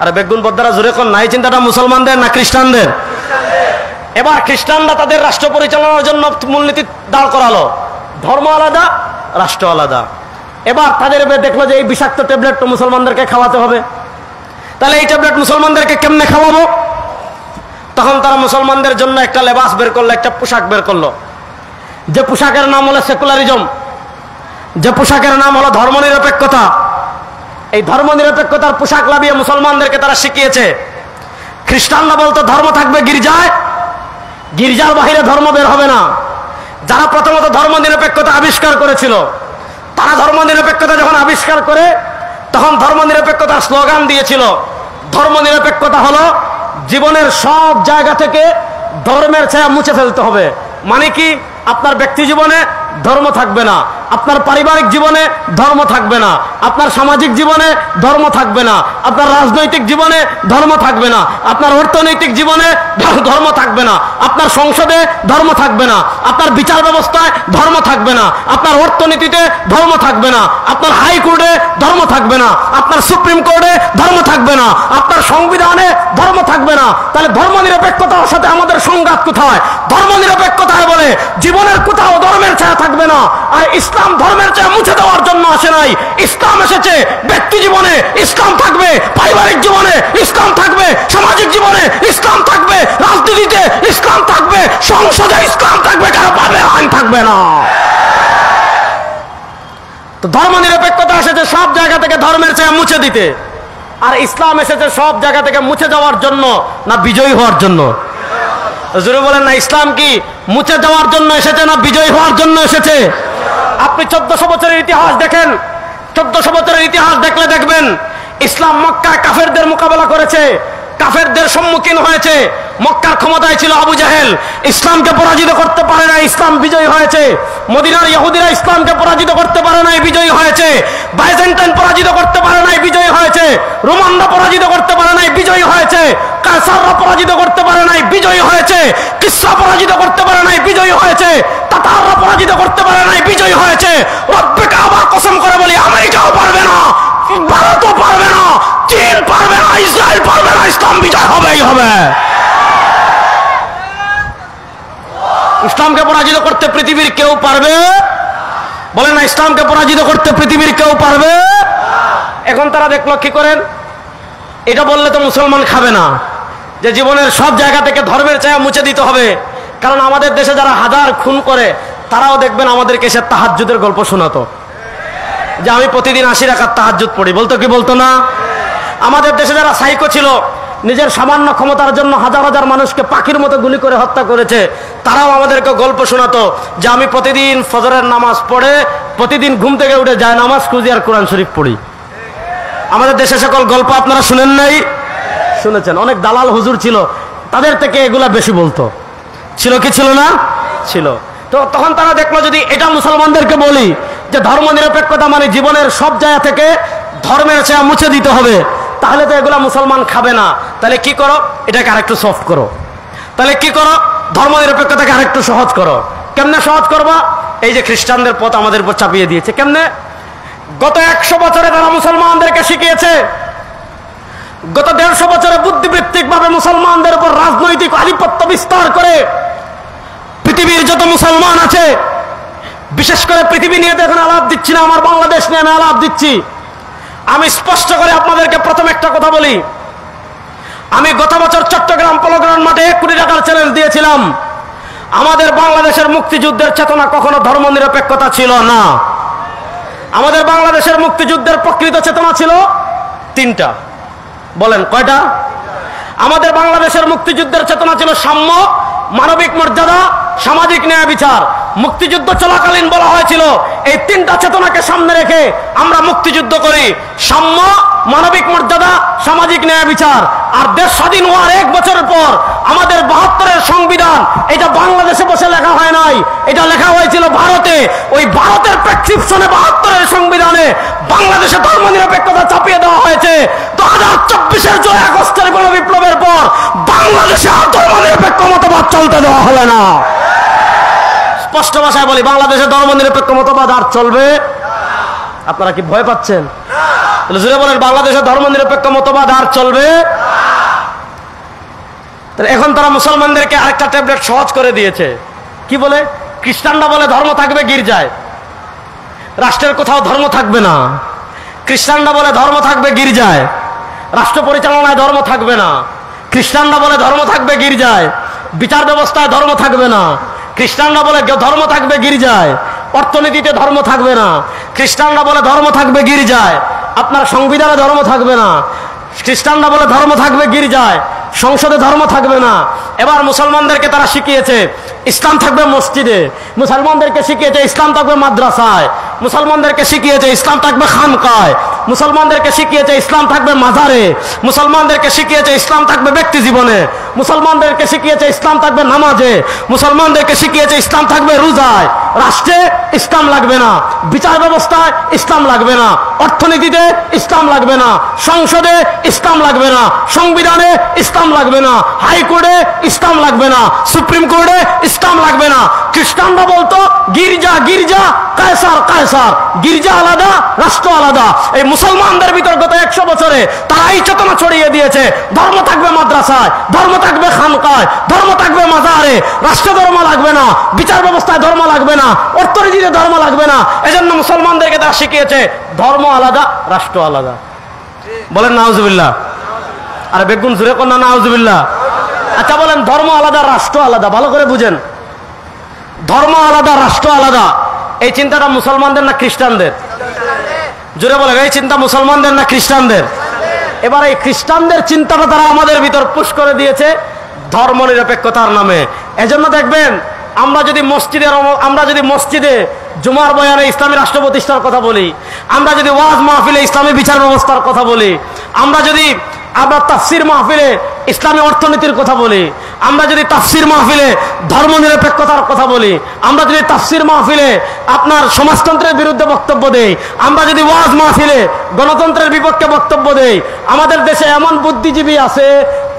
আরে বেগুন বদ্দারা জোরে কোন না, এই চিন্তাটা মুসলমানদের না খ্রিস্টানদের? এবার খ্রিস্টানরা তাদের রাষ্ট্র পরিচালনার জন্য মূলনীতি দাঁড় করালো, ধর্ম আলাদা রাষ্ট্র আলাদা। এবার তাদের দেখলো যে এই বিষাক্ত ট্যাবলেট তো মুসলমানদেরকে খাওয়াতে হবে, তাহলে এই ট্যাবলেট মুসলমানদেরকে কেমনে খাওয়াবো? তখন তারা মুসলমানদের জন্য একটা লেবাস বের করলো, একটা পোশাক বের করলো, যে পোশাকের নাম হলো সেকুলারিজম, যে পোশাকের নাম হলো ধর্মনিরপেক্ষতা। এই ধর্মনিরপেক্ষতার পোশাক লাভিয়ে মুসলমানদেরকে তারা শিখিয়েছে। খ্রিস্টানরা বলতো ধর্ম থাকবে গির্জায়, গির্জার বাহিরে ধর্ম বের হবে না। যারা প্রথমত ধর্মনিরপেক্ষতা আবিষ্কার করেছিল, তারা ধর্মনিরপেক্ষতা যখন আবিষ্কার করে তখন ধর্মনিরপেক্ষতার স্লোগান দিয়েছিল, ধর্মনিরপেক্ষতা হলো জীবনের সব জায়গা থেকে ধর্মের ছায়া মুছে ফেলতে হবে। মানে কি? আপনার ব্যক্তি জীবনে ধর্ম থাকবে না, আপনার পারিবারিক জীবনে ধর্ম থাকবে না, আপনার সামাজিক জীবনে ধর্ম থাকবে না, আপনার রাজনৈতিক জীবনে ধর্ম থাকবে না, আপনার অর্থনৈতিক জীবনে ধর্ম থাকবে না, আপনার সংসদে ধর্ম থাকবে না, আপনার বিচার ব্যবস্থায় ধর্ম থাকবে না, আপনার অর্থনীতিতে ধর্ম থাকবে না, আপনার হাইকোর্টে ধর্ম থাকবে না, আপনার সুপ্রিম কোর্টে ধর্ম থাকবে না, আপনার সংবিধানে ধর্ম থাকবে না। তাহলে ধর্মনিরপেক্ষতার সাথে আমাদের সংঘাত কোথায়? ধর্মনিরপেক্ষতায় বলে জীবনের কোথাও ধর্মের ছায়া থাকবে না। আর ইসলাম ধর্মের ছায়া মুছে দেওয়ার জন্য আসে নাই, ইসলাম এসেছে ব্যক্তি জীবনে ইসলাম থাকবে, পারিবারিক জীবনে ইসলাম থাকবে, সামাজিক জীবনে ইসলাম থাকবে, রাজনীতিতে ইসলাম থাকবে, সংসদে ইসলাম থাকবে, কারো পাবে আইন থাকবে না। তো ধর্মনিরপেক্ষতা এসেছে সব জায়গা থেকে ধর্মের ছায়া মুছে দিতে, আর ইসলাম এসেছে সব জায়গা থেকে মুছে যাওয়ার জন্য না বিজয়ী হওয়ার জন্য? জোরে বলেন না, ইসলাম কি মুছে যাওয়ার জন্য এসেছে না বিজয়ী হওয়ার জন্য এসেছে? আপনি 1400 বছরের ইতিহাস দেখেন, 1400 বছরের ইতিহাস দেখলে দেখবেন ইসলাম মক্কায় কাফেরদের মোকাবেলা করেছে, কাফেরদের সম্মুখীন হয়েছে। মক্কার ক্ষমতায় ছিল আবু জাহেল, ইসলামকে পরাজিত করতে পারে না, ইসলাম বিজয়ী হয়েছে। মদিনার ইহুদিরা ইসলামকে পরাজিত করতে পারে নাই, বিজয়ী হয়েছে। বাইজেন্টাইন পরাজিত করতে পারে নাই, বিজয়ী হয়েছে। রোমানরা পরাজিত করতে পারে নাই, বিজয়ী হয়েছে। কায়সাররা পরাজিত করতে পারে নাই, বিজয়ী হয়েছে। কিসরা পরাজিত করতে পারে নাই, বিজয়ী হয়েছে। তাতাররা পরাজিত করতে পারে নাই, বিজয়ী হয়েছে। রব্বে কাবার কসম করে বলি, আমেরিকাও পারবে না, ভারতও পারবে না, চীন পারবে না, ইসরায়েল পারবে না, ইসলাম বিজয় হবেই হবে। ইসলামকে পরাজিত করতে পৃথিবীর কেউ পারবে? বলে না, ইসলামকে পরাজিত করতে পৃথিবীর কেউ পারবে? এখন তারা দেখলো কি করেন, এটা বললে তো মুসলমান খাবে না, যে জীবনের সব জায়গা থেকে ধর্মের ছায়া মুছে দিতে হবে। কারণ আমাদের দেশে যারা হাজার খুন করে তারাও দেখবেন আমাদেরকে এসে তাহাজ্জুদের গল্প শোনাতো, যে আমি প্রতিদিন 80 রাকাত তাহাজ্জুদ পড়ি, বলতো কি বলতো না? আমাদের দেশে যারা সাইকো ছিল, নিজের সামান্য ক্ষমতার জন্য হাজার হাজার মানুষকে পাখির মতো গুলি করে হত্যা করেছে, তারাও আমাদেরকে গল্প শোনাতো যে আমি প্রতিদিন ফজরের নামাজ পড়ে প্রতিদিন ঘুম থেকে উঠে যায় নামাজ খুঁজি আর কোরআন শরীফ পড়ি। আমাদের দেশে সকল গল্প আপনারা শুনেন নাই? শুনেছেন। অনেক দালাল হুজুর ছিল, তাদের থেকে এগুলা বেশি বলতো, ছিল কি ছিল না? ছিল। তো তখন তারা দেখলো যদি এটা মুসলমানদেরকে বলি যে ধর্মনিরপেক্ষতা মানে জীবনের সব জায়গা থেকে ধর্মের ছায়া মুছে দিতে হবে, তাহলে তো এগুলা মুসলমান খাবে না। তাহলে কি করো, এটাকে আরেকটু সফট করো। তাহলে কি করো, ধর্মনিরপেক্ষতাকে আরেকটু সহজ করো। কেমনে সহজ করবা? এই যে খ্রিস্টানদের পথ আমাদের উপর চাপিয়ে দিয়েছে। কেমনে? গত 100 বছরে তারা মুসলমানদেরকে শিখিয়েছে, গত 150 বছরে বুদ্ধিবৃত্তিক ভাবে মুসলমানদের উপর রাজনৈতিক আধিপত্য বিস্তার করে পৃথিবীর যত মুসলমান আছে, বিশেষ করে পৃথিবী নিয়ে তো এখন আলাপ দিচ্ছি না, আমার বাংলাদেশ নিয়ে আমি আলাপ দিচ্ছি। আমি স্পষ্ট করে আপনাদেরকে প্রথম একটা কথা বলি, আমি গত বছর চট্টগ্রাম পলোগ্রাউন্ড মাঠে 1 কোটি টাকার চ্যালেঞ্জ দিয়েছিলাম। আমাদের বাংলাদেশের মুক্তিযুদ্ধের চেতনা কখনো ধর্মনিরপেক্ষতা ছিল না। আমাদের বাংলাদেশের মুক্তিযুদ্ধের প্রকৃত চেতনা ছিল 3টা। বলেন কয়টা? আমাদের বাংলাদেশের মুক্তিযুদ্ধের চেতনা ছিল সাম্য, মানবিক মর্যাদা, সামাজিক ন্যায় বিচার। মুক্তিযুদ্ধ চলাকালীন বলা হয়েছিল এই তিনটা চেতনাকে সামনে রেখে আমরা মুক্তিযুদ্ধ করি: সাম্য, মানবিক মর্যাদা, সামাজিক ন্যায় বিচার। আর দেশ স্বাধীন হওয়ার 1 বছরের পর আমাদের 72-এর সংবিধান, এটা বাংলাদেশে বসে লেখা হয় নাই, এটা লেখা হয়েছিল ভারতে। ওই ভারতের প্রেসক্রিপশনে 72-এর সংবিধানে বাংলাদেশে ধর্মনিরপেক্ষতা চাপিয়ে দেওয়া হয়েছে। 2024-এর জুলাই আগস্টের গণবিপ্লবের পর বাংলাদেশে আর ধর্মনিরপেক্ষ মতবাদ চলতে দেওয়া হবে না। স্পষ্ট ভাষায় বলি, বাংলাদেশে ধর্মনিরপেক্ষ মতবাদ আর চলবে। আপনারা কি ভয় পাচ্ছেন? জুড়ে বলেন, বাংলাদেশে ধর্মনিরপেক্ষ মতবাদ আর চলবে। এখন তারা মুসলমানদেরকে আরেকটা ট্যাবলেট সহজ করে দিয়েছে। কি বলে? খ্রিস্টানরা বলে ধর্ম থাকবে গির্জায়, রাষ্ট্রের কোথাও ধর্ম থাকবে না। খ্রিস্টানরা বলে ধর্ম থাকবে গির্জায়, রাষ্ট্র পরিচালনায় ধর্ম থাকবে না। খ্রিস্টানরা বলে ধর্ম থাকবে গির্জায়, বিচার ব্যবস্থায় ধর্ম থাকবে না। খ্রিস্টানরা বলে ধর্ম থাকবে গির্জায়, অর্থনীতিতে ধর্ম থাকবে না। খ্রিস্টানরা বলে ধর্ম থাকবে গির্জায়, আপনার সংবিধানে ধর্ম থাকবে না। খ্রিস্টানরা বলে ধর্ম থাকবে গির্জায়, সংসদে ধর্ম থাকবে না। এবার মুসলমানদেরকে তারা শিখিয়েছে ইসলাম থাকবে মসজিদে, মুসলমানদেরকে শিখিয়েছে ইসলাম থাকবে মাদ্রাসায়, মুসলমানদেরকে শিখিয়েছে ইসলাম থাকবে খানকায়, মুসলমানদেরকে শিখিয়েছে ইসলাম থাকবে মাজারে, মুসলমানদেরকে শিখিয়েছে ইসলাম থাকবে ব্যক্তি জীবনে, মুসলমানদেরকে শিখিয়েছে ইসলাম থাকবে নামাজে, মুসলমানদেরকে শিখিয়েছে ইসলাম থাকবে রোজায়। রাষ্ট্রে ইসলাম লাগবে না, বিচার ব্যবস্থায় ইসলাম লাগবে না, অর্থনীতিতে ইসলাম লাগবে না, সংসদে ইসলাম লাগবে না, সংবিধানে ইসলাম লাগবে না, হাইকোর্টে ইসলাম লাগবে না, সুপ্রিম কোর্টে ইসলাম লাগবে না। খ্রিস্টানরা বলতো গির্জা গির্জা, কায়সার কায়সার, গির্জা আলাদা, রাষ্ট্র আলাদা। এই মুসলমানদের ভিতর গত 100 বছরে তারা এই চেতনা ছড়িয়ে দিয়েছে ধর্ম থাকবে মাদ্রাসায়, ধর্ম থাকবে খানকায়, ধর্ম থাকবে মাজারে, রাষ্ট্র ধর্ম লাগবে না, বিচার ব্যবস্থায় ধর্ম লাগবে না, অর্থনীতিতে ধর্ম লাগবে না। এজন্য মুসলমানদেরকে তারা শিখিয়েছে ধর্ম আলাদা, রাষ্ট্র আলাদা। বলেন নাউজুবিল্লাহ। আরে বেগুন জুড়ে কন্যা নাউজুবিল্লাহ। আচ্ছা বলেন, ধর্ম আলাদা, রাষ্ট্র আলাদা, ভালো করে বুঝেন। ধর্ম আলাদা, রাষ্ট্র আলাদা, এই চিন্তাটা মুসলমানদের না খ্রিস্টানদের? জোরে বলেন, এই চিন্তা মুসলমানদের না খ্রিস্টানদের? এবার এই খ্রিস্টানদের চিন্তাটা তারা আমাদের ভিতর পুশ করে দিয়েছে ধর্ম নিরপেক্ষতার নামে। এজন্য দেখবেন আমরা যদি মসজিদে জুমার বয়ানে ইসলামী রাষ্ট্র প্রতিষ্ঠার কথা বলি, আমরা যদি ওয়াজ মাহফিলে ইসলামী বিচার ব্যবস্থার কথা বলি, আমরা তাফসির মাহফিলে ইসলামী অর্থনীতির কথা বলি, আমরা যদি তাফসির মাহফিলে ধর্ম নিরপেক্ষতার কথা বলি, আমরা যদি তাফসির মাহফিলে আপনার সমাজতন্ত্রের বিরুদ্ধে বক্তব্য দেই, আমরা যদি ওয়াজ মাহফিলে গণতন্ত্রের বিপক্ষে বক্তব্য দেই, আমাদের দেশে এমন বুদ্ধিজীবী আছে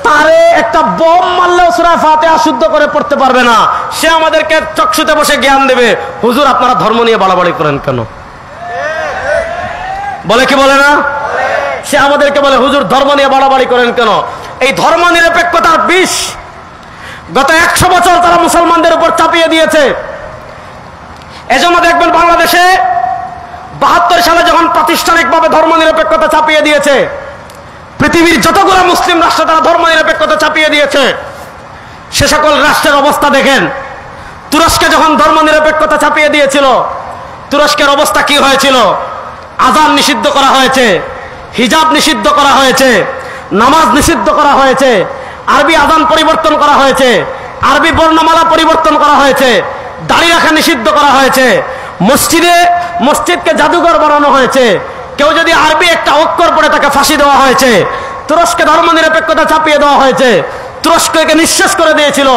তারে একটা বোম মারলেও সূরা ফাতিহা শুদ্ধ করে পড়তে পারবে না। সে আমাদেরকে চক্ষুতে বসে জ্ঞান দেবে, হুজুর আপনারা ধর্ম নিয়ে বাড়াবাড়ি করেন কেন? বলে কি বলে না? সে আমাদেরকে বলে হুজুর ধর্ম নিয়ে বাড়াবাড়ি করেন কেন? এই ধর্ম নিরপেক্ষতার বিষ গত 100 বছর তারা মুসলমানদের উপর চাপিয়ে দিয়েছে। এজন্য দেখবেন বাংলাদেশে 72 সালে যখন প্রাতিষ্ঠানিকভাবে ধর্ম নিরপেক্ষতা চাপিয়ে দিয়েছে, পৃথিবীর যতগুলো মুসলিম রাষ্ট্র তারা ধর্ম নিরপেক্ষতা চাপিয়ে দিয়েছে, সে সকল রাষ্ট্রের অবস্থা দেখেন। তুরস্কে যখন ধর্ম নিরপেক্ষতা চাপিয়ে দিয়েছিল, তুরস্কের অবস্থা কি হয়েছিল? আযান নিষিদ্ধ করা হয়েছে, হিজাব নিষিদ্ধ করা হয়েছে, নামাজ নিষিদ্ধ করা হয়েছে, আরবি আযান পরিবর্তন করা হয়েছে, আরবি বর্ণমালা পরিবর্তন করা হয়েছে, দাড়ি রাখা নিষিদ্ধ করা হয়েছে, মসজিদকে জাদুঘর বানানো হয়েছে, কেউ যদি আরবি একটা অক্ষর পড়ে তাকে ফাঁসি দেওয়া হয়েছে। তুরস্কে ধর্ম নিরপেক্ষতা চাপিয়ে দেওয়া হয়েছে, তুরস্ককে নিঃশেষ করে দিয়েছিল।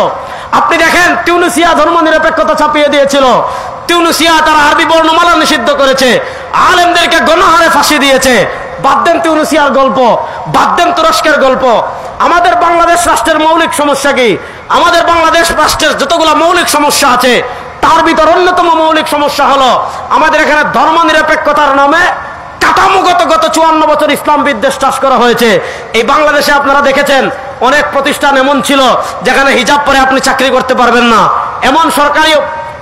আপনি দেখেন তিউনিসিয়া ধর্ম নিরপেক্ষতা চাপিয়ে দিয়েছিল, তিউনিসিয়া তারা আরবি বর্ণমালা নিষিদ্ধ করেছে, আলেমদেরকে গণহারে ফাঁসি দিয়েছে। বাদ দেন তিউনিসিয়ার গল্প, বাদ দেন তুরস্কের গল্প। আমাদের বাংলাদেশ রাষ্ট্রের মৌলিক সমস্যা কি? আমাদের বাংলাদেশ রাষ্ট্রের যতগুলো মৌলিক সমস্যা আছে তার ভিতর অন্যতম মৌলিক সমস্যা হলো আমাদের এখানে ধর্ম নিরপেক্ষতার নামে কাঠামোগত গত 54 বছর ইসলাম বিদ্বেষ চাষ করা হয়েছে। এই বাংলাদেশে আপনারা দেখেছেন অনেক প্রতিষ্ঠান এমন ছিল যেখানে হিজাব পরে আপনি চাকরি করতে পারবেন না, এমন সরকারি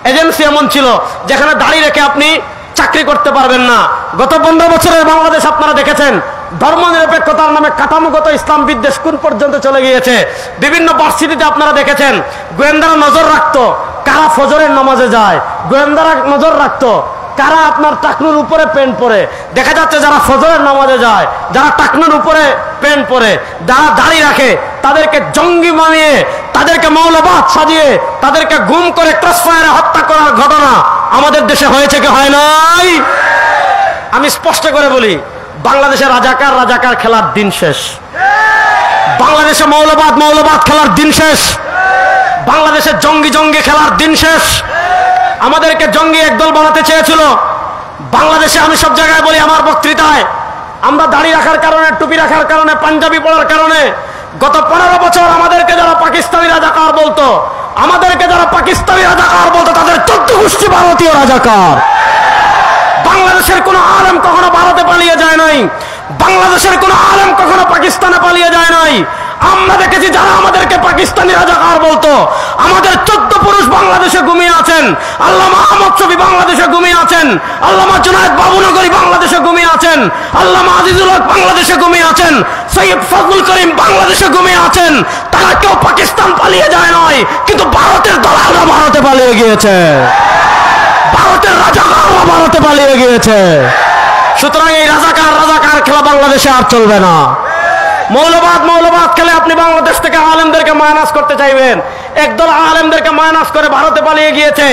এজেন্সি এমন ছিল যেখানে দাঁড়িয়ে রেখে আপনি চাকরি করতে পারবেন না। গত 15 বছরের বাংলাদেশ আপনারা দেখেছেন ধর্ম নিরপেক্ষতার নামে কাঠামোগত ইসলাম বিদ্বেষ কোন পর্যন্ত চলে গিয়েছে। বিভিন্ন ভার্সিটিতে আপনারা দেখেছেন গোয়েন্দারা নজর রাখতো কারা ফজরের নামাজে যায়, গোয়েন্দারা নজর রাখতো কারা আপনার টাকনুর উপরে প্যান্ট পরে। দেখা যাচ্ছে যারা ফজরের নামাজে যায়, যারা টাকনুর উপরে প্যান্ট পরে, যারা দাড়ি রাখে, তাদেরকে জঙ্গি বানিয়ে, তাদেরকে মৌলবাদ সাজিয়ে, তাদেরকে গুম করে ক্রসফায়ারে হত্যা করার ঘটনা আমাদের দেশে হয়েছে কি হয় নাই? আমি স্পষ্ট করে বলি, বাংলাদেশে রাজাকার রাজাকার খেলার দিন শেষ। বাংলাদেশে মৌলবাদ মৌলবাদ খেলার দিন শেষ। বাংলাদেশে জঙ্গি জঙ্গি খেলার দিন শেষ। আমাদেরকে জঙ্গি একদল বানাতে চেয়েছিল বাংলাদেশে। আমি সব জায়গায় বলি আমার বক্তৃতায়, আমরা দাড়ি রাখার কারণে, টুপি রাখার কারণে, পাঞ্জাবি পরার কারণে গত 15 বছর আমাদেরকে যারা পাকিস্তানি রাজাকার বলতো, আমাদেরকে যারা পাকিস্তানি রাজাকার বলতো, তাদের 14 গোষ্ঠী ভারতীয় রাজাকার। বাংলাদেশের কোন আলেম কখনো ভারতে পালিয়ে যায় নাই। বাংলাদেশের কোন আলেম কখনো পাকিস্তানে পালিয়ে যায় নাই। আমরা দেখেছি যারা আমাদেরকে পাকিস্তানি রাজাকার বলতো, আমাদের 14 পুরুষ বাংলাদেশে ঘুমিয়ে আছেন। আল্লামা আহমদ শফি বাংলাদেশে ঘুমিয়ে আছেন। আল্লামা জুনায়েদ বাবুনগরী বাংলাদেশে ঘুমিয়ে আছেন। আল্লামা আজিজুল হক বাংলাদেশে ঘুমিয়ে আছেন। সৈয়দ ফজলুল করিম বাংলাদেশে ঘুমিয়ে আছেন। তারা কেউ পাকিস্তান পালিয়ে যায় নয়, কিন্তু ভারতের দালালরা ভারতে পালিয়ে গিয়েছে। ভারতের রাজাকাররা ভারতে পালিয়ে গিয়েছে। সুতরাং এই রাজাকার রাজাকার খেলা বাংলাদেশে আর চলবে না। মৌলবাদ মৌলবাদ খেলে আপনি বাংলাদেশ থেকে আলেমদেরকে মাইনাস করতে চাইবেন। একদল আলেমদেরকে মাইনাস করে ভারতে পালিয়ে গিয়েছে।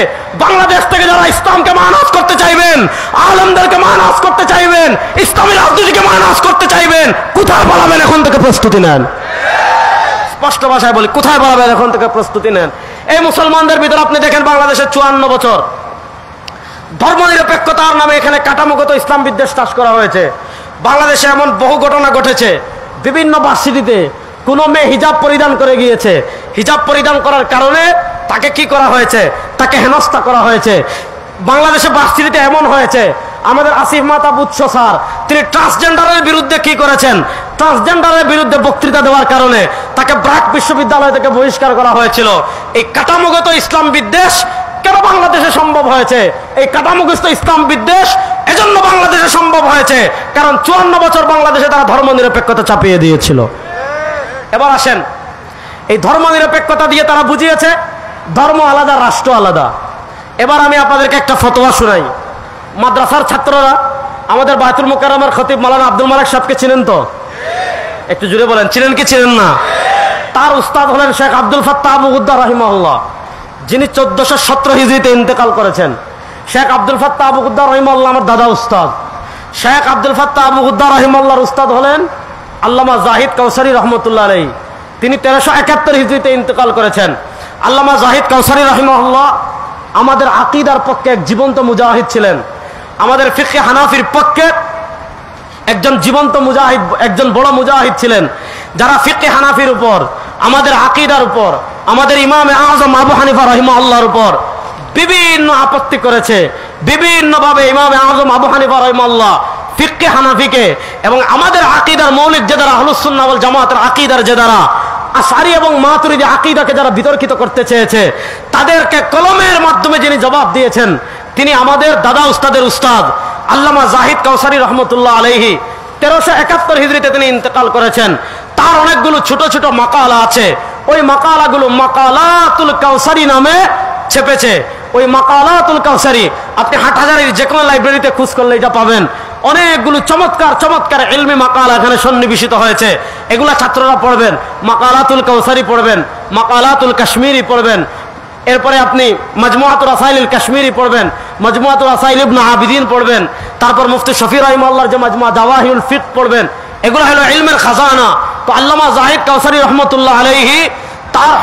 বাংলাদেশ থেকে যারা ইসলামকে মাইনাস করতে চাইবেন, আলেমদেরকে মাইনাস করতে চাইবেন, ইসলামী রাজনীতিকে মাইনাস করতে চাইবেন, কোথায় পালাবেন? এখন থেকে প্রস্তুতি নেন। স্পষ্ট ভাষায় বলি, কোথায় পালাবেন? এখন থেকে প্রস্তুতি নেন। এই মুসলমানদের ভিতরে আপনি দেখেন বাংলাদেশের 54 বছর ধর্মনিরপেক্ষতার নামে এখানে কাঠামোগত ইসলাম বিদ্বেষ চাষ করা হয়েছে। বাংলাদেশে এমন বহু ঘটনা ঘটেছে, বিভিন্ন ভার্সিটিতে কোনো মেয়ে হিজাব পরিধান করে গিয়েছে। হিজাব পরিধান করার কারণে তাকে কি করা হয়েছে? তাকে হেনস্থা করা হয়েছে। বাংলাদেশে ভার্সিটিতে এমন হয়েছে, আমাদের আসিফ মাহতাব উৎস স্যার, তিনি ট্রান্সজেন্ডারের বিরুদ্ধে কি করেছেন? ট্রান্সজেন্ডারের বিরুদ্ধে বক্তৃতা দেওয়ার কারণে তাকে ব্র্যাক বিশ্ববিদ্যালয় থেকে বহিষ্কার করা হয়েছিল। এই কাঠামোগত ইসলাম বিদ্বেষ কেন বাংলাদেশে সম্ভব হয়েছে? এই কাঠামোগত ইসলাম বিদ্বেষ এজন্য বাংলাদেশে সম্ভব হয়েছে কারণ 54 বছর বাংলাদেশে তারা ধর্মনিরপেক্ষতা চাপিয়ে দিয়েছিল। এবার আসেন, এই ধর্মনিরপেক্ষতা দিয়ে তারা বুঝিয়েছে ধর্ম আলাদা, রাষ্ট্র আলাদা। এবার আমি আপনাদেরকে একটা ফতোয়া শোনাই। মাদ্রাসার ছাত্ররা আমাদের বায়তুল মুকাররমের খতিব মাওলানা আব্দুল মালিক সাহেবকে চিনেন তো? একটু জুড়ে বলেন, চিনেন কি চিনেন না? তার উস্তাদ হলেন শেখ আব্দুল ফাত্তাহ আবু গুদ্দা রাহিমাহুল্লাহ, যিনি 1417 হিজরিতে ইন্তেকাল করেছেন। শেখ আব্দুল ফাত্তাহ আবু গুদ্দা রাহিমাহুল্লাহ আমার দাদা উস্তাদ। শেখ আব্দুল ফাত্তাহ আবু গুদ্দা রাহিমাহুল্লাহর উস্তাদ হলেন আল্লামা জাহিদ কাউসারী রহমতুল্লাহ আলাইহি। তিনি 1371 হিজরিতে ইন্তেকাল করেছেন। আল্লামা জাহিদ কাউসারী রাহিমাহুল্লাহ আমাদের আকীদার পক্ষে এক জীবন্ত মুজাহিদ ছিলেন। আমাদের ফিকহে হানাফির পক্ষে একজন জীবন্ত মুজাহিদ, একজন বড় মুজাহিদ ছিলেন, যারা ফিকহে হানাফির উপর, আমাদের আকীদার উপর, আমাদের ইমামে আযম আবু হানিফা রাহিমাহুল্লাহর উপর বিভিন্ন আপত্তি করেছে। বিভিন্নভাবে ইমামে আযম আবু হানিফা রাহিমাহুল্লাহ ফিকহে হানাফিকে এবং আমাদের আকীদার মৌলিক যে যারা আহলুস সুন্নাহ ওয়াল জামাতের আকীদার যে যারা আশআরী এবং মাতুরিদি আকীদাকে যারা বিতর্কিত করতে চেয়েছে, তাদেরকে কলমের মাধ্যমে যিনি জবাব দিয়েছেন, তিনি আমাদের দাদা উস্তাদের উস্তাদ আল্লামা জাহিদ কাউসারী রহমতুল্লাহ আলাইহি। 1371 হিজরিতে তিনি ইন্তেকাল করেছেন। তার অনেকগুলো ছোট ছোট মাকালা আছে। ওই মাকালাগুলো মাকালাতুল কাউসারী নামে ছেপেছে। ওই মাকালাতুল কাউসারী আপনি হাটহাজারীর যে কোনো লাইব্রেরিতে খোঁজ করলে এটা পাবেন। অনেকগুলো চমৎকার চমৎকার ইলমি মাকালা এখানে সন্নিবেশিত হয়েছে। এগুলা ছাত্ররা পড়বেন। মাকালাতুল কাউসারী পড়বেন, মাকালাতুল কাশ্মীরি পড়বেন, এরপরে আপনি মাজমুআতুর রাসাইলুল কাশ্মীরি পড়বেন, মাজমুআতুর রাসাইল ইবনে আবিদিন পড়বেন, তারপর মুফতি শফি রাহিমাহুল্লাহর যে মাজমুআ জাওয়াহিরুল ফিকহ পড়বেন। এগুলো হলো ইলমের খাজানা। তো আল্লামা জাহিদ কাউসারী রহমতুল্লাহ আলাইহি তার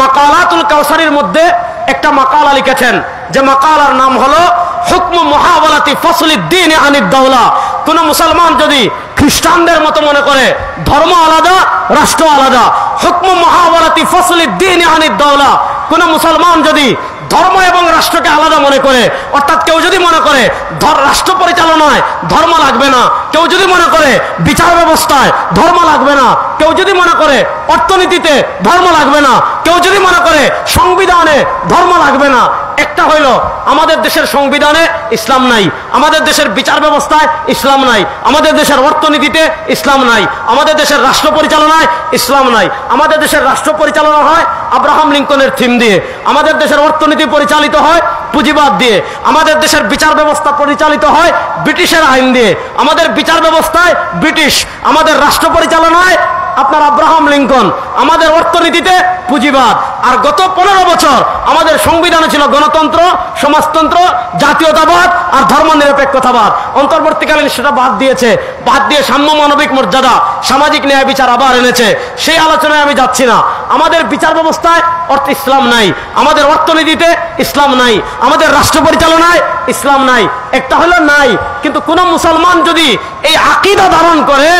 মাকালাতুল কাউসারীর মধ্যে একটা মাকালা লিখেছেন, যে মাকালার নাম হলো হুকম মুহাওয়ালাতি ফসলিদ দ্বীন আনিদ দাওলা। কোন মুসলমান যদি খ্রিস্টানদের মতো মনে করে ধর্ম আলাদা রাষ্ট্র আলাদা, হুকম মুহাওয়ালাতি ফসলিদ দ্বীন আনিদ দাওলা, কোন মুসলমান যদি ধর্ম এবং রাষ্ট্রকে আলাদা মনে করে, অর্থাৎ কেউ যদি মনে করে রাষ্ট্র পরিচালনায় ধর্ম লাগবে না, কেউ যদি মনে করে বিচার ব্যবস্থায় ধর্ম লাগবে না, কেউ যদি মনে করে অর্থনীতিতে ধর্ম লাগবে না, কেউ যদি মনে করে সংবিধানে ধর্ম লাগবে না, একটা হইল আমাদের দেশের সংবিধানে ইসলাম নাই, আমাদের দেশের বিচার ব্যবস্থায় ইসলাম নাই, আমাদের দেশের অর্থনীতিতে ইসলাম নাই, আমাদের দেশের রাষ্ট্র পরিচালনায় ইসলাম নাই। আমাদের দেশের রাষ্ট্র পরিচালনা হয় আব্রাহাম লিঙ্কনের থিম দিয়ে, আমাদের দেশের অর্থনীতি পরিচালিত হয় পুঁজিবাদ দিয়ে, আমাদের দেশের বিচার ব্যবস্থা পরিচালিত হয় ব্রিটিশের আইন দিয়ে, আমাদের বিচার ব্যবস্থায় ব্রিটিশ, আমাদের রাষ্ট্র পরিচালনায় আপনার আব্রাহাম লিঙ্কন, আমাদের অর্থনীতিতে পুঁজিবাদ। আর গত 15 বছর আমাদের সংবিধানে ছিল গণতন্ত্র, সমাজতন্ত্র, জাতীয়তাবাদ আর ধর্মনিরপেক্ষতাবাদ। অন্তর্বর্তীকালীন সেটা বাদ দিয়েছে, বাদ দিয়ে সাম্য মানবিক মর্যাদা, সামাজিক ন্যায় বিচার আবার এনেছে। সেই আলোচনায় আমি যাচ্ছি না। আমাদের বিচার ব্যবস্থায় ইসলাম নাই, আমাদের অর্থনীতিতে ইসলাম নাই, আমাদের রাষ্ট্র পরিচালনায় ইসলাম নাই। একটা হলো নাই, কিন্তু কোন মুসলমান যদি এই আকীদা ধারণ করে,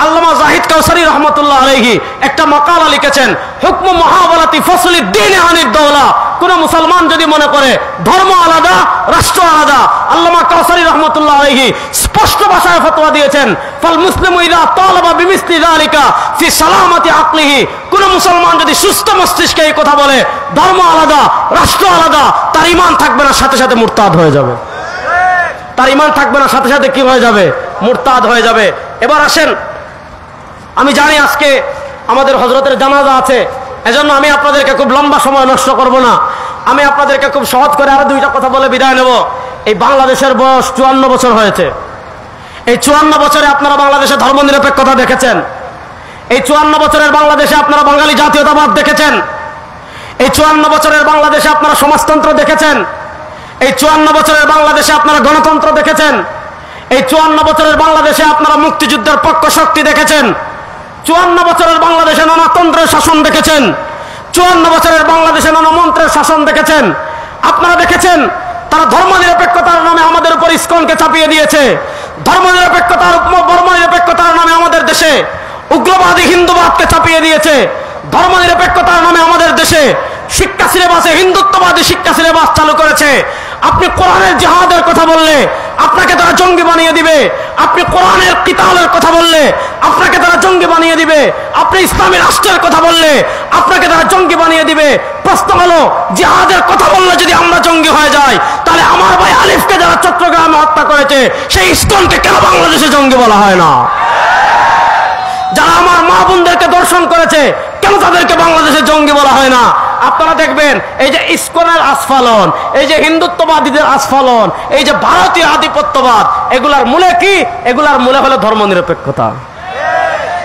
আল্লামা জাহিদ কাউসারী রহমতুল্লাহ আলাইহি একটা মাকালা লিখেছেন, হুকম মুহাওয়ালাতি ফাসলি দ্বীন আনিদ দাওলা। কোন মুসলমান যদি মনে করে ধর্ম আলাদা, রাষ্ট্র আলাদা, আল্লামা কাউসারী রহমতুল্লাহ আলাইহি স্পষ্ট ভাষায় ফতোয়া দিয়েছেন, ফাল মুসলিমু ইযা তালাবা বিমিসলি যালিকা ফি সালামাতি আকলিহি। কোন মুসলমান যদি সুস্থ মস্তিষ্কে এই কথা বলে ধর্ম আলাদা, রাষ্ট্র আলাদা, তার ঈমান থাকবে না, সাথে সাথে মুরতাদ হয়ে যাবে। তার ঈমান থাকবে না, সাথে সাথে কি হয়ে যাবে? মুরতাদ হয়ে যাবে। এবার আসেন, আমি জানি আজকে আমাদের হযরতের জানাজা আছে, এজন্য আমি আপনাদেরকে খুব লম্বা সময় নষ্ট করব না। আমি আপনাদেরকে খুব সহজ করে আরো দুইটা কথা বলে বিদায় নেব। এই বাংলাদেশের বয়স 54 বছর হয়েছে। এই 54 বছরে আপনারা বাংলাদেশে ধর্মনিরপেক্ষতা দেখেছেন। এই 54 বছরের বাংলাদেশে আপনারা বাঙালি জাতীয়তাবাদ দেখেছেন। এই 54 বছরের বাংলাদেশে আপনারা সমাজতন্ত্র দেখেছেন। এই 54 বছরের বাংলাদেশে আপনারা গণতন্ত্র দেখেছেন। এই 54 বছরের বাংলাদেশে আপনারা মুক্তিযুদ্ধের পক্ষ শক্তি দেখেছেন। 54 বছরের বাংলাদেশে নানা তন্ত্রের শাসন দেখেছেন। 54 বছরের বাংলাদেশে নানা মন্ত্রের শাসন দেখেছেন। আপনারা দেখেছেন তারা ধর্মনিরপেক্ষতার নামে আমাদের উপর ইসকনকে চাপিয়ে দিয়েছে। ধর্মনিরপেক্ষতার নামে আমাদের দেশে উগ্রবাদী হিন্দুবাদকে চাপিয়ে দিয়েছে। ধর্মনিরপেক্ষতার নামে আমাদের দেশে শিক্ষা সিলেবাসে হিন্দুত্ববাদী শিক্ষা সিলেবাস চালু করেছে। আপনি কোরআনের জিহাদের কথা বললে আপনাকে তারা জঙ্গি বানিয়ে দিবে। আপনি কোরআনের কিতালের কথা বললে আপনাকে তারা জঙ্গি বানিয়ে দিবে। আপনি ইসলামী রাষ্ট্রের কথা বললে আপনাকে তারা জঙ্গি বানিয়ে দিবে। প্রশ্ন হলো, জিহাদের কথা বললে যদি আমরা জঙ্গি হয়ে যাই, তাহলে আমার ভাই আলিফকে যারা চট্টগ্রামে হত্যা করেছে সেই ইসকনকে কেন বাংলাদেশে জঙ্গি বলা হয় না? যারা আমার মা বোনদেরকে দর্শন করেছে কেন তাদেরকে বাংলাদেশে জঙ্গি বলা হয় না? আপনারা দেখবেন এই যে ইসকনের আস্ফালন, এই যে হিন্দুত্ববাদীদের আস্ফালন, এই যে ভারতীয় আধিপত্যবাদ, এগুলার মূলে কি? এগুলার মূলে হলো ধর্মনিরপেক্ষতা।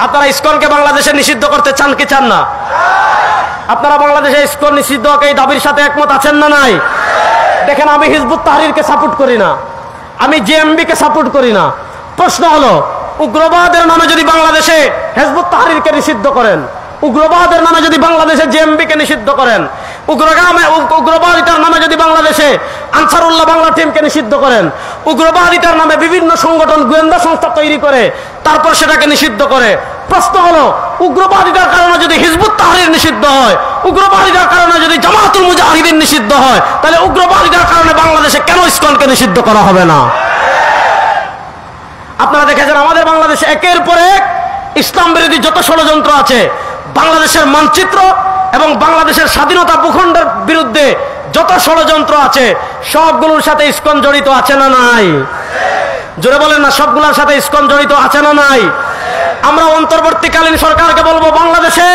আপনারা ইসকনকে বাংলাদেশে নিষিদ্ধ করতে চান কি চান না? আপনারা বাংলাদেশে ইসকন নিষিদ্ধ এই দাবির সাথে একমত আছেন না নাই? দেখেন, আমি হিজবুত তাহরিরকে সাপোর্ট করি না, আমি জেএমবিকে সাপোর্ট করি না। প্রশ্ন হলো, উগ্রবাদের নামে যদি বাংলাদেশে হিজবুত তাহরিরকে নিষিদ্ধ করেন, উগ্রবাদের নামে যদি বাংলাদেশে জেএমবিকে নিষিদ্ধ করেন, উগ্রবাদিতার নামে যদি বাংলাদেশে আনসারুল্লাহ বাংলা টিমকে নিষিদ্ধ করেন, উগ্রবাদিতার নামে বিভিন্ন সংগঠন গোয়েন্দা সংস্থা তৈরি করে তারপর সেটাকে নিষিদ্ধ করে, প্রশ্ন হলো, উগ্রবাদিতার কারণে যদি হিজবুত তাহরির নিষিদ্ধ হয়, উগ্রবাদিতার কারণে যদি জামাতুল মুজাহিদিন নিষিদ্ধ হয়, তাহলে উগ্রবাদিতার কারণে বাংলাদেশে কেন ইসকনকে নিষিদ্ধ করা হবে না? আপনারা দেখেছেন আমাদের বাংলাদেশে একের পর এক ইসলাম বিরোধী যত ষড়যন্ত্র আছে, বাংলাদেশের মানচিত্র এবং বাংলাদেশের স্বাধীনতা ভূখণ্ডের বিরুদ্ধে যত ষড়যন্ত্র আছে সবগুলোর সাথে ইসকন জড়িত আছে না নাই? জোরে বলেন না, সবগুলোর সাথে ইসকন জড়িত আছে না নাই? আমরা অন্তর্বর্তীকালীন সরকারকে বলবো, বাংলাদেশে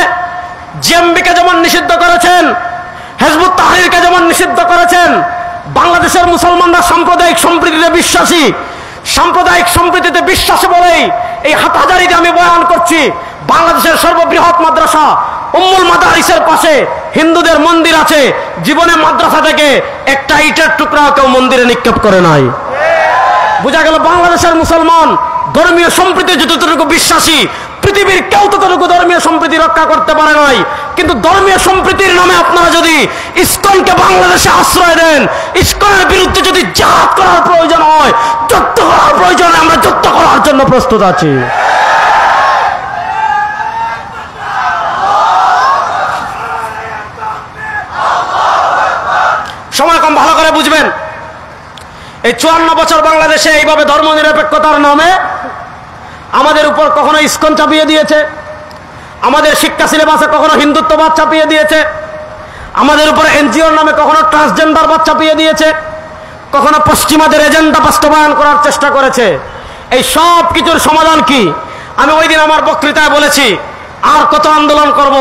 জেএমবিকে যেমন নিষিদ্ধ করেছেন, হিজবুত তাহরিরকে যেমন নিষিদ্ধ করেছেন, বাংলাদেশের মুসলমানরা সাম্প্রদায়িক সম্প্রীতিতে বিশ্বাসী। সাম্প্রদায়িক সম্প্রীতিতে বিশ্বাসী বলেই এই হাটহাজারীতে আমি বয়ান করছি। বাংলাদেশের সর্ববৃহৎ মাদ্রাসা উম্মুল মাদারিসের পাশে হিন্দুদের মন্দির আছে। জীবনে মাদ্রাসা থেকে একটা ইটের টুকরাও কেউ মন্দিরে নিক্ষেপ করে নাই। বোঝা গেল বাংলাদেশের মুসলমান ধর্মীয় সম্প্রীতি যতটুকু বিশ্বাসী, পৃথিবীর কেউ ততটুকু ধর্মীয় সম্প্রীতি রক্ষা করতে পারে নাই। কিন্তু ধর্মীয় সম্প্রীতির নামে আপনারা যদি ইসকনকে বাংলাদেশে আশ্রয় দেন, ইসকনের বিরুদ্ধে যদি জিহাদ করার প্রয়োজন হয়, যুদ্ধ করার প্রয়োজন, আমরা যুদ্ধ করার জন্য প্রস্তুত আছি। সময় কম, ভালো করে বুঝবেন। এই 54 বছর বাংলাদেশে এইভাবে ধর্মনিরপেক্ষতার নামে আমাদের উপর কখনো ইসকন চাপিয়ে দিয়েছে, আমাদের শিক্ষা সিলেবাসে কখনো হিন্দুত্ববাদ চাপিয়ে দিয়েছে, আমাদের উপর এনজিওর নামে কখনো ট্রান্সজেন্ডারবাদ চাপিয়ে দিয়েছে, কখনো পশ্চিমাদের এজেন্ডা বাস্তবায়ন করার চেষ্টা করেছে। এই সব কিছুর সমাধান কি? আমি ওই দিন আমার বক্তৃতায় বলেছি, আর কত আন্দোলন করব?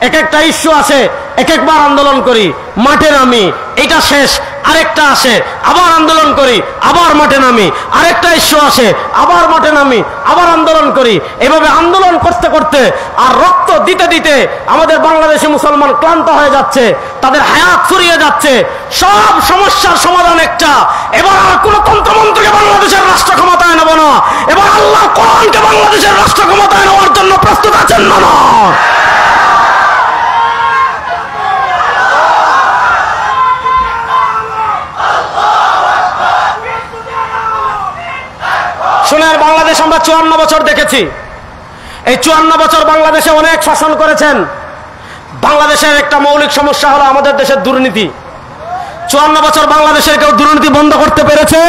এক একটা ইস্যু আছে, এক একবার আন্দোলন করি, মাঠে নামি, এটা শেষ, আরেকটা আসে, আবার আন্দোলন করি, আবার মাঠে নামি, আরেকটা ইস্যু আসে, আবার মাঠে নামি, আবার আন্দোলন করি। এভাবে আন্দোলন করতে করতে আর রক্ত দিতে দিতে আমাদের বাংলাদেশি মুসলমান ক্লান্ত হয়ে যাচ্ছে, তাদের হায়াত ফুরিয়ে যাচ্ছে। সব সমস্যার সমাধান একটা, এবার আর কোন তন্ত্রমন্ত্রকে বাংলাদেশের রাষ্ট্র ক্ষমতায় নেব না, এবার আল্লাহ কোরআনকে বাংলাদেশের রাষ্ট্র ক্ষমতায় নেওয়ার জন্য প্রস্তুত আছেন না? শুনেন, বাংলাদেশ আমরা 54 বছর দেখেছি। এই 54 বছর বাংলাদেশে অনেক শাসন করেছেন। বাংলাদেশের একটা মৌলিক সমস্যা হলো আমাদের দেশের দুর্নীতি। 54 বছর বাংলাদেশের কেউ দুর্নীতি বন্ধ করতে পেরেছে?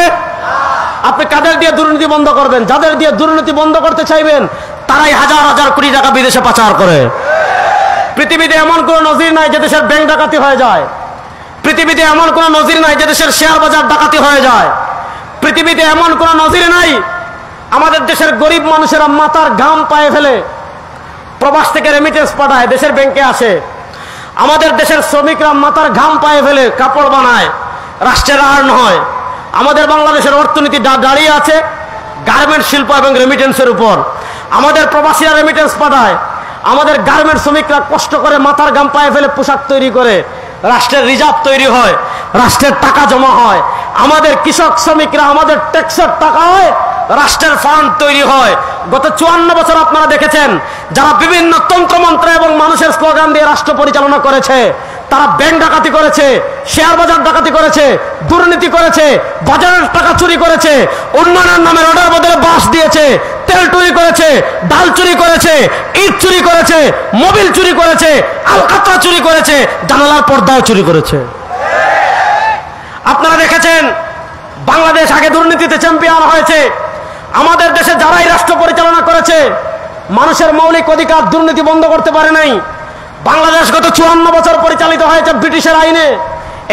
আপনি কাদের দিয়ে দুর্নীতি বন্ধ করবেন? যাদের দিয়ে দুর্নীতি বন্ধ করতে চাইবেন তারাই হাজার হাজার কোটি টাকা বিদেশে পাচার করে। পৃথিবীতে এমন কোন নজির নাই যে দেশের ব্যাংক ডাকাতি হয়ে যায়। পৃথিবীতে এমন কোন নজির নাই যে দেশের শেয়ার বাজার ডাকাতি হয়ে যায়। পৃথিবীতে এমন কোন নজির নাই আমাদের দেশের গরিব মানুষেরা মাথার ঘাম পায়ে ফেলে প্রবাস থেকে রেমিটেন্স পাঠায়, দেশের ব্যাংকে আসে। আমাদের দেশের শ্রমিকরা মাথার ঘাম পায়ে ফেলে কাপড় বানায়, রাষ্ট্রের আর্ন হয়। আমাদের বাংলাদেশের অর্থনীতি দাঁড়িয়ে আছে গার্মেন্টস শিল্প এবং রেমিটেন্সের উপর। আমাদের প্রবাসীরা রেমিটেন্স পাঠায়, আমাদের গার্মেন্টস শ্রমিকরা কষ্ট করে মাথার ঘাম পায়ে ফেলে পোশাক তৈরি করে, রাষ্ট্রের রিজার্ভ তৈরি হয়, রাষ্ট্রের টাকা জমা হয়। আমাদের কৃষক শ্রমিকরা আমাদের ট্যাক্সের টাকা হয়, রাষ্ট্রের ফান্ড তৈরি হয়। গত 54 বছর আপনারা দেখেছেন যারা বিভিন্ন তন্ত্রমন্ত্র এবং মানুষের স্লোগান দিয়ে রাষ্ট্র পরিচালনা করেছে, তারা ব্যাংক ডাকাতি করেছে, শেয়ার বাজার ডাকাতি করেছে, দুর্নীতি করেছে, বাজারের টাকা চুরি করেছে, উন্নয়নের নামে রোডের বদলে বাস দিয়েছে, তেল চুরি করেছে, ডাল চুরি করেছে, ইট চুরি করেছে, মোবিল চুরি করেছে, আলকাতরা চুরি করেছে, জানালার পর্দাও চুরি করেছে। আপনারা দেখেছেন বাংলাদেশ আগে দুর্নীতিতে চ্যাম্পিয়ন হয়েছে। আমাদের দেশে যারাই রাষ্ট্র পরিচালনা করেছে মানুষের মৌলিক অধিকার দুর্নীতি বন্ধ করতে পারে নাই। বাংলাদেশ গত 54 বছর পরিচালিত হয়েছে ব্রিটিশের আইনে।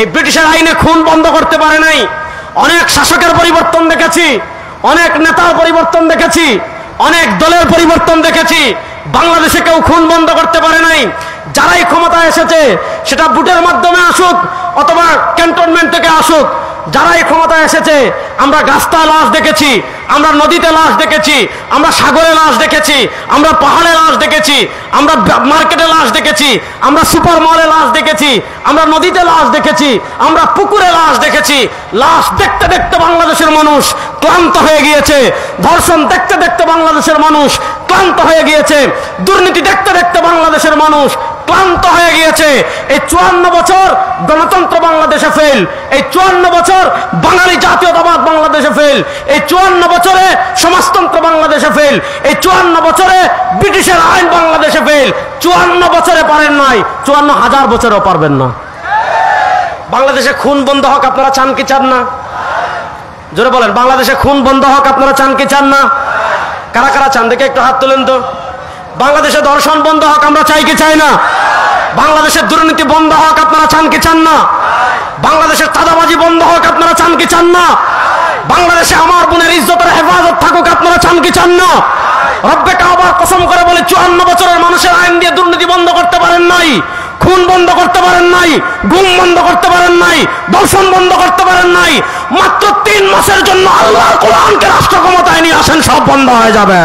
এই ব্রিটিশের আইনে খুন বন্ধ করতে পারে নাই। অনেক শাসকের পরিবর্তন দেখেছি, অনেক নেতার পরিবর্তন দেখেছি, অনেক দলের পরিবর্তন দেখেছি, বাংলাদেশে কেউ খুন বন্ধ করতে পারে নাই। যারাই ক্ষমতায় এসেছে সেটা ভোটের মাধ্যমে আসুক অথবা ক্যান্টনমেন্ট থেকে আসুক, যারাই ক্ষমতায় এসেছে আমরা গাছটা লাশ দেখেছি, আমরা নদীতে লাশ দেখেছি, আমরা সাগরে লাশ দেখেছি, আমরা পাহাড়ে লাশ দেখেছি, আমরা মার্কেটে লাশ দেখেছি, আমরা সুপার মলে লাশ দেখেছি, আমরা নদীতে লাশ দেখেছি, আমরা পুকুরে লাশ দেখেছি। লাশ দেখতে দেখতে বাংলাদেশের মানুষ ক্লান্ত হয়ে গিয়েছে। ধর্ষণ দেখতে দেখতে বাংলাদেশের মানুষ ক্লান্ত হয়ে গিয়েছে। দুর্নীতি দেখতে দেখতে বাংলাদেশের মানুষ ক্লান্ত হয়ে গিয়েছে। এই 54 বছর গণতন্ত্র বাংলাদেশে ফেল, এই 54 বছর বাঙালি জাতীয়তাবাদ বাংলাদেশে ফেল, এই 54 বছরে সমাজতন্ত্র বাংলাদেশে ফেল, এই 54 বছরে ব্রিটিশের আইন বাংলাদেশে ফেল। 54 বছরে পারেন নাই, 54,000 বছরেও পারবেন না। বাংলাদেশে খুন বন্ধ হোক আপনারা চান কি চান না? জোরে বলেন, বাংলাদেশে খুন বন্ধ হোক আপনারা চান কি চান না? কারা কারা চান দেখে একটু হাত তুলেন তো। বাংলাদেশে ধর্ষণ বন্ধ হোক আমরা চাই কি চাই না? বাংলাদেশের দুর্নীতি বন্ধ হোক আপনারা চান কি চান না? বাংলাদেশের চাঁদাবাজি বন্ধ হোক আপনারা চান কি চান না? বাংলাদেশে আমার বোনের ইজ্জতের হেফাজত থাকুক আপনারা চান কি চান না? রব্বে কাবার কসম করে বলে 54 বছরের মানুষের আইন দিয়ে দুর্নীতি বন্ধ করতে পারেন নাই, খুন বন্ধ করতে পারেন নাই, গুম বন্ধ করতে পারেন নাই, ধর্ষণ বন্ধ করতে পারেন নাই। মাত্র 3 মাসের জন্য আল্লাহর কোরআনকে রাষ্ট্র ক্ষমতায় নিয়ে আসেন, সব বন্ধ হয়ে যাবে।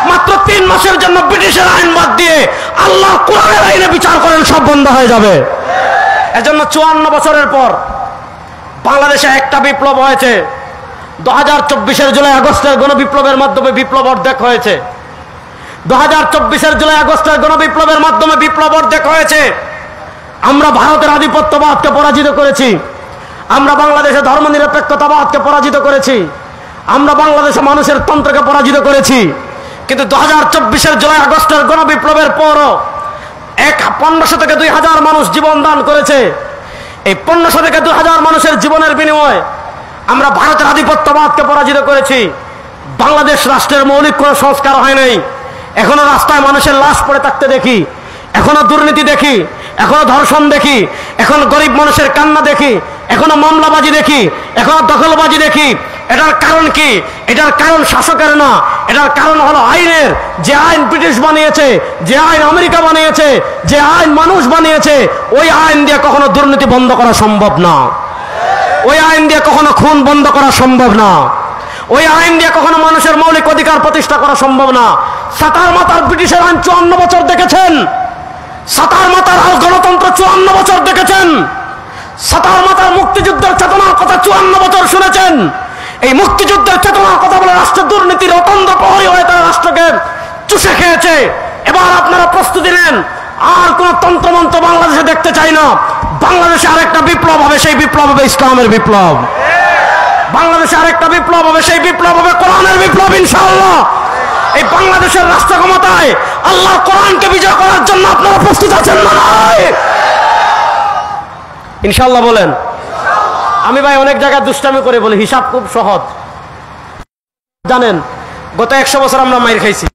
মাত্র 3 মাসের জন্য ব্রিটিশের আইন বাদ দিয়ে আল্লাহর কোরআনের আইনে বিচার করেন, সব বন্ধ হয়ে যাবে। এজন্য 54 বছরের পর বাংলাদেশে একটা বিপ্লব হয়েছে। 2024-এর জুলাই আগস্টের গণবিপ্লবের মাধ্যমে বিপ্লব অর্ধেক হয়েছে। 2024-এর জুলাই আগস্টের গণবিপ্লবের মাধ্যমে বিপ্লব অর্ধেক হয়েছে। আমরা ভারতের আধিপত্যবাদকে পরাজিত করেছি, আমরা বাংলাদেশে ধর্মনিরপেক্ষতাবাদকে পরাজিত করেছি, আমরা বাংলাদেশে মানুষের তন্ত্রকে পরাজিত করেছি। কিন্তু 2024-এর জুলাই আগস্টের গণবিপ্লবের পরও 1500 থেকে 2000 মানুষ জীবন দান করেছে। এই 1500 থেকে 2000 মানুষের জীবনের বিনিময়ে আমরা ভারতের আধিপত্যবাদকে পরাজিত করেছি। বাংলাদেশ রাষ্ট্রের মৌলিক কোনো সংস্কার হয় নাই। এখনো রাস্তায় মানুষের লাশ পড়ে থাকতে দেখি, এখনো দুর্নীতি দেখি, এখনো ধর্ষণ দেখি, এখন গরিব মানুষের কান্না দেখি, এখনো মামলাবাজি দেখি, এখনো দখলবাজি দেখি। এটার কারণ কি? এটার কারণ শাসকের না, এটার কারণ হলো আইনের। যে আইন ব্রিটিশ বানিয়েছে, যে আইন আমেরিকা বানিয়েছে, যে আইন মানুষ বানিয়েছে, ওই আইন দিয়ে কখনো দুর্নীতি বন্ধ করা সম্ভব না। ওই আইন দিয়ে কখনো খুন বন্ধ করা সম্ভব না। ওই আইন দিয়ে কখনো মানুষের মৌলিক অধিকার প্রতিষ্ঠা করা সম্ভব না। সাতার মাতার ব্রিটিশের আইন 54 বছর দেখেছেন। সাতার মাতার গণতন্ত্র 54 বছর দেখেছেন। সাতার মাতার মুক্তিযুদ্ধের চেতনার কথা 54 বছর শুনেছেন। এই মুক্তিযুদ্ধের চেতনার কথা বলে রাষ্ট্র দুর্নীতির অতন্দ্র প্রহরী হয়ে তারা রাষ্ট্রকে চুষে খেয়েছে। এবার আপনারা প্রস্তুতি নেন, আর কোন তন্ত্রমন্ত্র বাংলাদেশে দেখতে চাই না। বাংলাদেশে আরেকটা বিপ্লব হবে, সেই বিপ্লব হবে ইসলামের বিপ্লব। বাংলাদেশে আরেকটা বিপ্লব হবে, সেই বিপ্লব হবে কোরআনের বিপ্লব ইনশাআল্লাহ। এই বাংলাদেশের রাষ্ট্র ক্ষমতায় আল্লাহর কোরআনকে বিজয় করার জন্য আপনারা প্রস্তুত আছেন না? ইনশাআল্লাহ বলেন। আমি ভাই অনেক জায়গায় দুষ্টামি করে বলি, হিসাব খুব সহজ। জানেন, গত 100 বছর আমরা মাইর খাইছি।